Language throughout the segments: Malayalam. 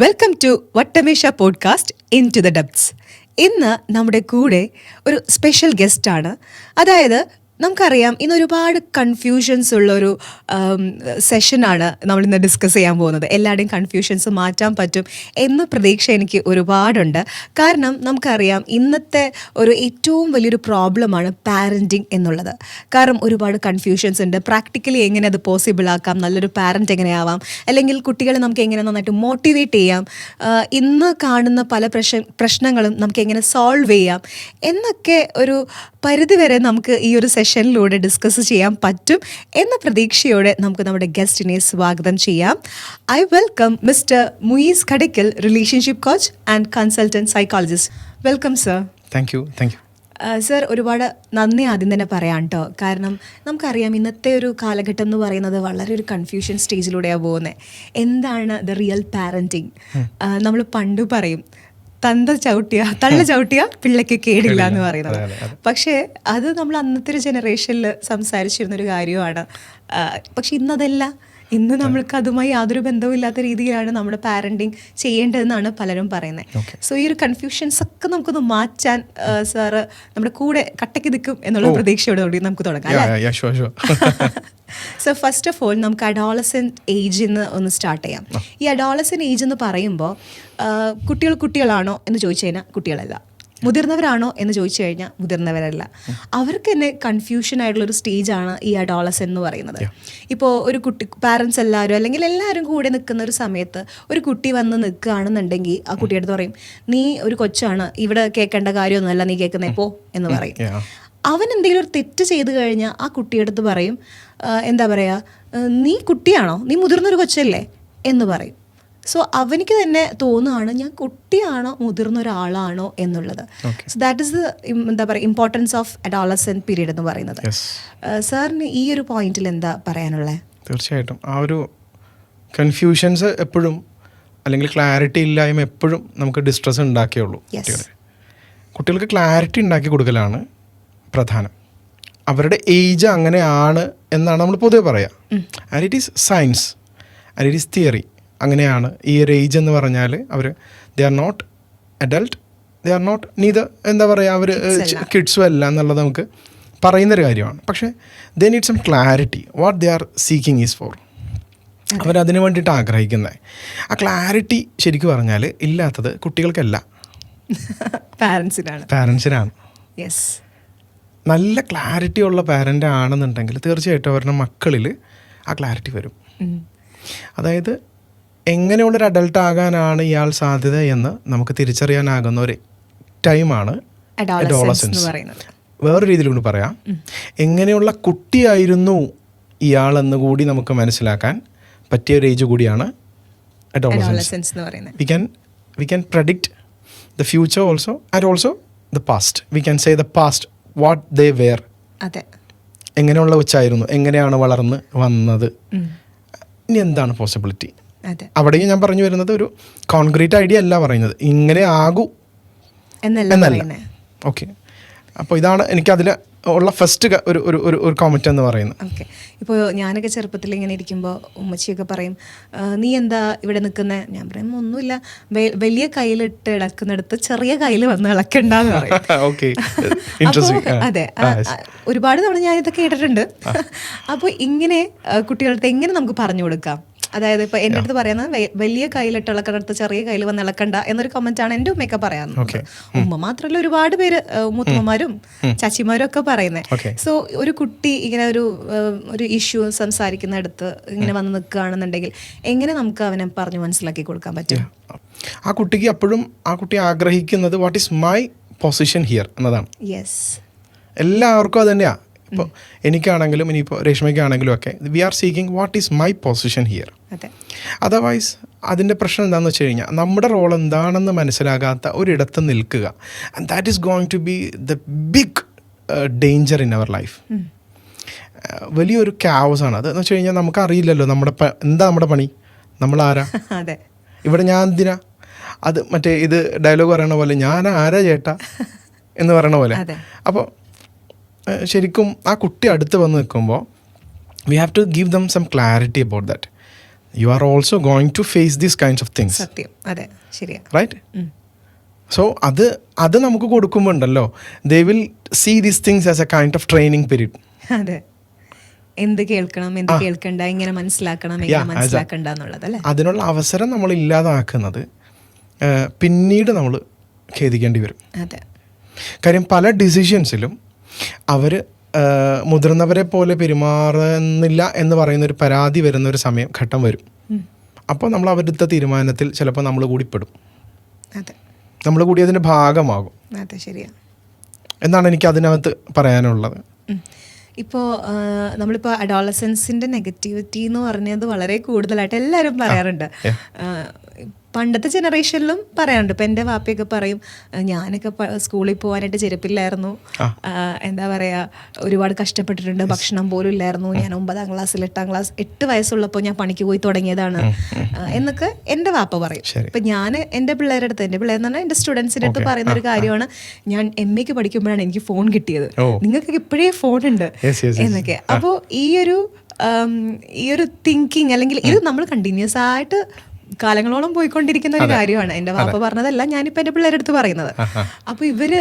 Welcome to Vattamesha podcast into the depths. ഇന്ന് നമ്മുടെ കൂടെ ഒരു സ്പെഷ്യൽ ഗസ്റ്റാണ്. അതായത് നമുക്കറിയാം ഇന്ന് ഒരുപാട് കൺഫ്യൂഷൻസ് ഉള്ളൊരു സെഷനാണ് നമ്മളിന്ന് ഡിസ്കസ് ചെയ്യാൻ പോകുന്നത്. എല്ലാവരുടെയും കൺഫ്യൂഷൻസ് മാറ്റാൻ പറ്റും എന്ന പ്രതീക്ഷ എനിക്ക് ഒരുപാടുണ്ട്. കാരണം നമുക്കറിയാം ഇന്നത്തെ ഒരു ഏറ്റവും വലിയൊരു പ്രോബ്ലമാണ് പാരൻറ്റിങ് എന്നുള്ളത്. കാരണം ഒരുപാട് കൺഫ്യൂഷൻസ് ഉണ്ട്. പ്രാക്ടിക്കലി എങ്ങനെ അത് പോസിബിൾ ആക്കാം, നല്ലൊരു പാരൻറ്റ് എങ്ങനെയാവാം, അല്ലെങ്കിൽ കുട്ടികളെ നമുക്ക് എങ്ങനെ നന്നായിട്ട് മോട്ടിവേറ്റ് ചെയ്യാം, ഇന്ന് കാണുന്ന പല പ്രശ്നങ്ങളും നമുക്ക് എങ്ങനെ സോൾവ് ചെയ്യാം എന്നൊക്കെ ഒരു പരിധിവരെ നമുക്ക് ഈ ഒരു സെഷനിലൂടെ ഡിസ്കസ് ചെയ്യാൻ പറ്റും എന്ന പ്രതീക്ഷയോടെ നമുക്ക് നമ്മുടെ ഗസ്റ്റിനെ സ്വാഗതം ചെയ്യാം. I welcome mister Muees Khadikkal, relationship coach and consultant psychologist. Welcome sir. Thank you. Sir, ഒരുപാട് നന്ദി ആദ്യം തന്നെ പറയാം കേട്ടോ. കാരണം നമുക്കറിയാം ഇന്നത്തെ ഒരു കാലഘട്ടം എന്ന് പറയുന്നത് വളരെ ഒരു കൺഫ്യൂഷൻ സ്റ്റേജിലൂടെയാണ് പോകുന്നത്. എന്താണ് ദ റിയൽ പാരൻറ്റിങ്? നമ്മൾ പണ്ട് പറയും തള്ള ചവിട്ടിയ പിള്ളയ്ക്ക് കേടില്ല എന്ന് പറയുന്നത്. പക്ഷേ അത് നമ്മൾ അന്നത്തെ ഒരു ജനറേഷനിൽ സംസാരിച്ചിരുന്നൊരു കാര്യമാണ്. പക്ഷെ ഇന്നതല്ല. ഇന്ന് നമ്മൾക്ക് അതുമായി യാതൊരു ബന്ധവുമില്ലാത്ത രീതിയിലാണ് നമ്മുടെ പാരൻറ്റിങ് ചെയ്യേണ്ടതെന്നാണ് പലരും പറയുന്നത്. സോ ഈ ഒരു കൺഫ്യൂഷൻസ് ഒക്കെ നമുക്കൊന്ന് മാറ്റാൻ സാറ് നമ്മുടെ കൂടെ കട്ടയ്ക്ക് നിൽക്കും എന്നുള്ള പ്രതീക്ഷയോടുകൂടി നമുക്ക് തുടങ്ങാം. സോ ഫസ്റ്റ് ഓഫ് ഓൾ നമുക്ക് അഡോളസെൻ്റ് ഏജിൽ നിന്ന് ഒന്ന് സ്റ്റാർട്ട് ചെയ്യാം. ഈ അഡോളസെൻ്റ് ഏജ് എന്ന് പറയുമ്പോൾ കുട്ടികളാണോ എന്ന് ചോദിച്ചു കഴിഞ്ഞാൽ കുട്ടികളല്ല, മുതിർന്നവരാണോ എന്ന് ചോദിച്ചു കഴിഞ്ഞാൽ മുതിർന്നവരല്ല. അവർക്ക് തന്നെ കൺഫ്യൂഷൻ ആയിട്ടുള്ളൊരു സ്റ്റേജാണ് ഈ അഡോളസെൻ്റ് എന്ന് പറയുന്നത്. ഇപ്പോൾ ഒരു കുട്ടി, പാരൻസ് എല്ലാവരും അല്ലെങ്കിൽ എല്ലാവരും കൂടെ നിൽക്കുന്ന ഒരു സമയത്ത് ഒരു കുട്ടി വന്ന് നിൽക്കുകയാണെന്നുണ്ടെങ്കിൽ ആ കുട്ടിയുടെ അടുത്ത് പറയും, നീ ഒരു കൊച്ചാണ്, ഇവിടെ കേൾക്കേണ്ട കാര്യമൊന്നുമല്ല നീ കേൾക്കുന്നേ പോ എന്ന് പറയും. അവൻ എന്തെങ്കിലും ഒരു തെറ്റ് ചെയ്ത് കഴിഞ്ഞാൽ ആ കുട്ടിയുടെ അടുത്ത് പറയും, എന്താ പറയുക, നീ കുട്ടിയാണോ, നീ മുതിർന്നൊരു കൊച്ചല്ലേ എന്ന് പറയും. സോ അവനിക്ക് തന്നെ തോന്നുകയാണ് ഞാൻ കുട്ടിയാണോ മുതിർന്ന ഒരാളാണോ എന്നുള്ളത്. സോ ദാറ്റ് ഇസ് എന്താ പറയുക ഇമ്പോർട്ടൻസ് ഓഫ് അഡോളസെൻ്റ് പീരീഡ് എന്ന് പറയുന്നത്. സാറിന് ഈ ഒരു പോയിന്റിൽ എന്താ പറയാനുള്ളത്? തീർച്ചയായിട്ടും ആ ഒരു കൺഫ്യൂഷൻസ് എപ്പോഴും അല്ലെങ്കിൽ ക്ലാരിറ്റി ഇല്ലായ്മ എപ്പോഴും നമുക്ക് ഡിസ്ട്രെസ് ഉണ്ടാക്കിയുള്ളൂ. കുട്ടികൾക്ക് ക്ലാരിറ്റി ഉണ്ടാക്കി കൊടുക്കലാണ് പ്രധാനം. അവരുടെ ഏജ് അങ്ങനെയാണ് എന്നാണ് നമ്മൾ പൊതുവെ പറയുക. And it is science and it is theory. അങ്ങനെയാണ് ഈ ഒരു ഏജ് എന്ന് പറഞ്ഞാൽ അവർ they are not adult, they are not neither, എന്താ പറയുക, അവർ കിഡ്സും അല്ല എന്നുള്ളത് നമുക്ക് പറയുന്നൊരു കാര്യമാണ്. പക്ഷേ they need some clarity what they are seeking is for. അവരതിനു വേണ്ടിയിട്ട് ആഗ്രഹിക്കുന്നത്. ആ ക്ലാരിറ്റി ശരിക്കും പറഞ്ഞാൽ ഇല്ലാത്തത് കുട്ടികൾക്കല്ല, പാരൻസിനാണ്. നല്ല ക്ലാരിറ്റി ഉള്ള പാരൻ്റ് ആണെന്നുണ്ടെങ്കിൽ തീർച്ചയായിട്ടും അവരുടെ മക്കളിൽ ആ ക്ലാരിറ്റി വരും. അതായത് എങ്ങനെയുള്ളൊരു അഡൾട്ട് ആകാനാണ് ഇയാൾ സാധ്യത എന്ന് നമുക്ക് തിരിച്ചറിയാനാകുന്ന ഒരു ടൈമാണ് അഡോളസൻസ്. വേറൊരു രീതിയിൽ കൊണ്ട് പറയാം, എങ്ങനെയുള്ള കുട്ടിയായിരുന്നു ഇയാളെന്ന് കൂടി നമുക്ക് മനസ്സിലാക്കാൻ പറ്റിയ ഒരു ഏജ് കൂടിയാണ് adolescence. We can predict the future also and also the past. We can say the past, what they were. എങ്ങനെയുള്ള വെച്ചായിരുന്നു, എങ്ങനെയാണ് വളർന്ന് വന്നത്, ഇനി എന്താണ് പോസിബിലിറ്റി. അവിടെയും ഞാൻ പറഞ്ഞു വരുന്നത് ഒരു കോൺക്രീറ്റ് ഐഡിയ അല്ല പറയുന്നത്, ഇങ്ങനെ ആകൂ എന്നല്ല. ഓക്കെ, അപ്പോൾ ഇതാണ് എനിക്കതിൽ ഉള്ള ഫസ്റ്റ് ഒരു കോമന്റ് എന്ന് പറയുന്നത്. ഓക്കെ, ഇപ്പോൾ ഞാനൊക്കെ ചെറുപ്പത്തിൽ ഇങ്ങനെ ഇരിക്കുമ്പോൾ ഉമ്മച്ചിയൊക്കെ പറയും, നീ എന്താ ഇവിടെ നിൽക്കുന്നത്? ഞാൻ പറയും ഒന്നുമില്ല, വലിയ കയ്യിലിട്ട് ഇളക്കുന്നിടത്ത് ചെറിയ കയ്യിൽ വന്ന് ഇളക്കണ്ടെന്ന് പറയും. അതെ, ഒരുപാട് തവണ ഞാനിതൊക്കെ കേട്ടിട്ടുണ്ട്. അപ്പോൾ ഇങ്ങനെ കുട്ടികളുടെ എങ്ങനെ നമുക്ക് പറഞ്ഞു കൊടുക്കാം? അതായത് ഇപ്പോൾ എൻ്റെ അടുത്ത് പറയുന്നത് വലിയ കയ്യിലിട്ട് ഇളക്കണടുത്ത് ചെറിയ കയ്യിൽ വന്ന് ഇളക്കണ്ട എന്നൊരു കമന്റാണ് എൻ്റെ ഉമ്മയൊക്കെ പറയാറുണ്ട്. ഉമ്മ മാത്രമല്ല ഒരുപാട് പേര്, മുത്തുമ്മമാരും ചാച്ചിമാരും ഒക്കെ പറയുന്നത്. സോ ഒരു കുട്ടി ഇങ്ങനെ ഒരു ഇഷ്യൂ സംസാരിക്കുന്നിടത്ത് ഇങ്ങനെ വന്ന് നിൽക്കുകയാണെന്നുണ്ടെങ്കിൽ എങ്ങനെ നമുക്ക് അവനെ പറഞ്ഞ് മനസ്സിലാക്കി കൊടുക്കാൻ പറ്റും? ആ കുട്ടിക്ക് അപ്പോഴും ആ കുട്ടി ആഗ്രഹിക്കുന്നത് what is my position here എന്നതാണ്. എല്ലാവർക്കും അത് തന്നെയാണ്. ഇപ്പോൾ എനിക്കാണെങ്കിലും ഇനിയിപ്പോൾ രേഷ്മയ്ക്കാണെങ്കിലും ഒക്കെ we are seeking what is my position here. Otherwise അതിൻ്റെ പ്രശ്നം എന്താണെന്ന് വെച്ച് കഴിഞ്ഞാൽ നമ്മുടെ റോൾ എന്താണെന്ന് മനസ്സിലാകാത്ത ഒരിടത്ത് നിൽക്കുക. And that is going to be the big danger in our life. വലിയൊരു ക്യാവസാണ് അത്. എന്ന് വെച്ച് കഴിഞ്ഞാൽ നമുക്കറിയില്ലല്ലോ എന്താ നമ്മുടെ പണി, നമ്മളാരാ, ഇവിടെ ഞാൻ എന്തിനാ, അത് മറ്റേ ഇത് ഡയലോഗ് പറയണ പോലെ ഞാൻ ആരാ ചേട്ടാ എന്ന് പറയണ പോലെ. അപ്പോൾ ശരിക്കും ആ കുട്ടി അടുത്ത് വന്ന് നിൽക്കുമ്പോൾ we have to give them some clarity about that. you are also going to face these kinds of things. സത്യം, അതെ, ശരിയാ. Right? സോ അത് നമുക്ക് കൊടുക്കുമ്പോൾ ഉണ്ടല്ലോ, they will see these things as a kind of training period. അതെ, എന്ത് കേൾക്കണം, എന്ത് കേൾക്കണ്ട, എങ്ങനെ മനസ്സിലാക്കണം, എങ്ങനെ മനസ്സിലാക്കണ്ട എന്നുള്ളത് അല്ലേ. അതിനുള്ള അവസരം നമ്മൾ ഇല്ലാതാക്കുന്നത് പിന്നീട് നമ്മൾ ഖേദിക്കേണ്ടി വരും. അതെ, കാര്യം പല ഡിസിഷൻസിലും അവർ മുതിർന്നവരെ പോലെ പെരുമാറുന്നില്ല എന്ന് പറയുന്നൊരു പരാതി വരുന്നൊരു ഘട്ടം വരും. അപ്പോൾ നമ്മൾ അവരുടെ തീരുമാനത്തിൽ ചിലപ്പോൾ നമ്മൾ കൂടി പെടും. അതെ, നമ്മൾ കൂടി അതിൻ്റെ ഭാഗമാകും. അതെ, ശരിയാ എന്നാണ് എനിക്ക് അതിനകത്ത് പറയാനുള്ളത്. ഇപ്പോൾ നമ്മളിപ്പോൾ അഡോളസൻസിൻ്റെ നെഗറ്റിവിറ്റി എന്ന് പറഞ്ഞത് വളരെ കൂടുതലായിട്ട് എല്ലാവരും പറയാറുണ്ട്. പണ്ടത്തെ ജനറേഷനിലും പറയാറുണ്ട്. ഇപ്പം എൻ്റെ വാപ്പയൊക്കെ പറയും, ഞാനൊക്കെ സ്കൂളിൽ പോകാനായിട്ട് ചെരുപ്പില്ലായിരുന്നു, എന്താ പറയുക, ഒരുപാട് കഷ്ടപ്പെട്ടിട്ടുണ്ട്, ഭക്ഷണം പോലും ഇല്ലായിരുന്നു, ഞാൻ 9ാം ക്ലാസ്സിൽ 8ാം ക്ലാസ് 8 വയസ്സുള്ളപ്പോൾ ഞാൻ പണിക്ക് പോയി തുടങ്ങിയതാണ് എന്നൊക്കെ എൻ്റെ വാപ്പ പറയും. ഇപ്പം ഞാൻ എൻ്റെ പിള്ളേരുടെ അടുത്ത്, എൻ്റെ പിള്ളേരെന്ന് പറഞ്ഞാൽ എൻ്റെ സ്റ്റുഡൻസിൻ്റെ അടുത്ത് പറയുന്ന ഒരു കാര്യമാണ്, ഞാൻ MA പഠിക്കുമ്പോഴാണ് എനിക്ക് ഫോൺ കിട്ടിയത്, നിങ്ങൾക്ക് ഇപ്പോഴേ ഫോണുണ്ട് എന്നൊക്കെ. അപ്പോൾ ഈ ഒരു തിങ്കിങ്, അല്ലെങ്കിൽ ഇത് നമ്മൾ കണ്ടിന്യൂസ് ആയിട്ട് കാലങ്ങളോളം പോയിക്കൊണ്ടിരിക്കുന്ന ഒരു കാര്യമാണ്. എൻ്റെ വാപ്പ പറഞ്ഞതല്ല, ഞാനിപ്പോൾ എൻ്റെ പിള്ളേരുടെ അടുത്ത് പറയുന്നത്. അപ്പോൾ ഇവര്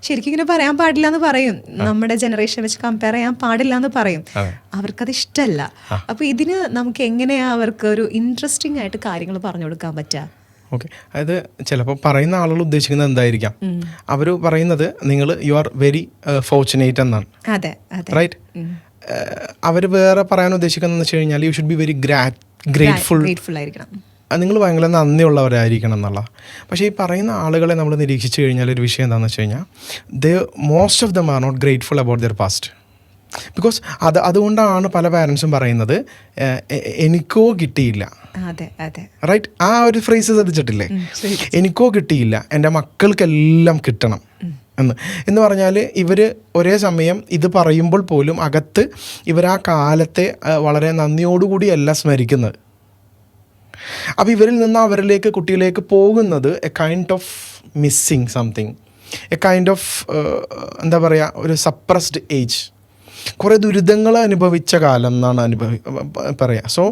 ശരിക്കും ഇങ്ങനെ പറയാൻ പാടില്ല എന്ന് പറയും, നമ്മുടെ ജനറേഷൻ വെച്ച് കമ്പയർ ചെയ്യാൻ പാടില്ല എന്ന് പറയും, അവർക്കത് ഇഷ്ടമല്ല. അപ്പോൾ ഇതിന് നമുക്ക് എങ്ങനെയാ അവർക്ക് ഒരു ഇൻട്രസ്റ്റിംഗ് ആയിട്ട് കാര്യങ്ങൾ പറഞ്ഞു കൊടുക്കാൻ പറ്റുക? ഓക്കെ, അതായത് ചിലപ്പോൾ പറയുന്ന ആളുകൾ ഉദ്ദേശിക്കുന്നത് എന്തായിരിക്കാം, അവർ പറയുന്നത് നിങ്ങൾ യു ആർ വെരി ഫോർച്ചുനേറ്റ് എന്നാണ്. അതെ, റൈറ്റ്. അവർ വേറെ പറയാൻ ഉദ്ദേശിക്കുന്നതെന്ന് വെച്ച് കഴിഞ്ഞാൽ you should be very grateful ആയിരിക്കണം, നിങ്ങൾ ഭയങ്കര നന്ദിയുള്ളവരായിരിക്കണം എന്നുള്ള. പക്ഷേ ഈ പറയുന്ന ആളുകളെ നമ്മൾ നിരീക്ഷിച്ചു കഴിഞ്ഞാൽ ഒരു വിഷയം എന്താണെന്ന് വെച്ച് കഴിഞ്ഞാൽ, most of them are not grateful about their past. Because അതുകൊണ്ടാണ് പല പാരൻസും പറയുന്നത് എനിക്കോ കിട്ടിയില്ല. റൈറ്റ്, ആ ഒരു ഫ്രേസ് ശ്രദ്ധിച്ചിട്ടില്ലേ, എനിക്കോ കിട്ടിയില്ല, എൻ്റെ മക്കൾക്കെല്ലാം കിട്ടണം എന്ന് പറഞ്ഞാൽ ഇവർ ഒരേ സമയം ഇത് പറയുമ്പോൾ പോലും അകത്ത് ഇവർ ആ കാലത്തെ വളരെ നന്ദിയോടുകൂടിയല്ല സ്മരിക്കുന്നത്. അപ്പോൾ ഇവരിൽ നിന്ന് അവരിലേക്ക്, കുട്ടിയിലേക്ക് പോകുന്നത് A kind of missing something, A kind of എന്താ പറയുക, ഒരു സപ്രസ്ഡ് ഏജ്, കുറേ ദുരിതങ്ങൾ അനുഭവിച്ച കാലം എന്നാണ് പറയുക. സോ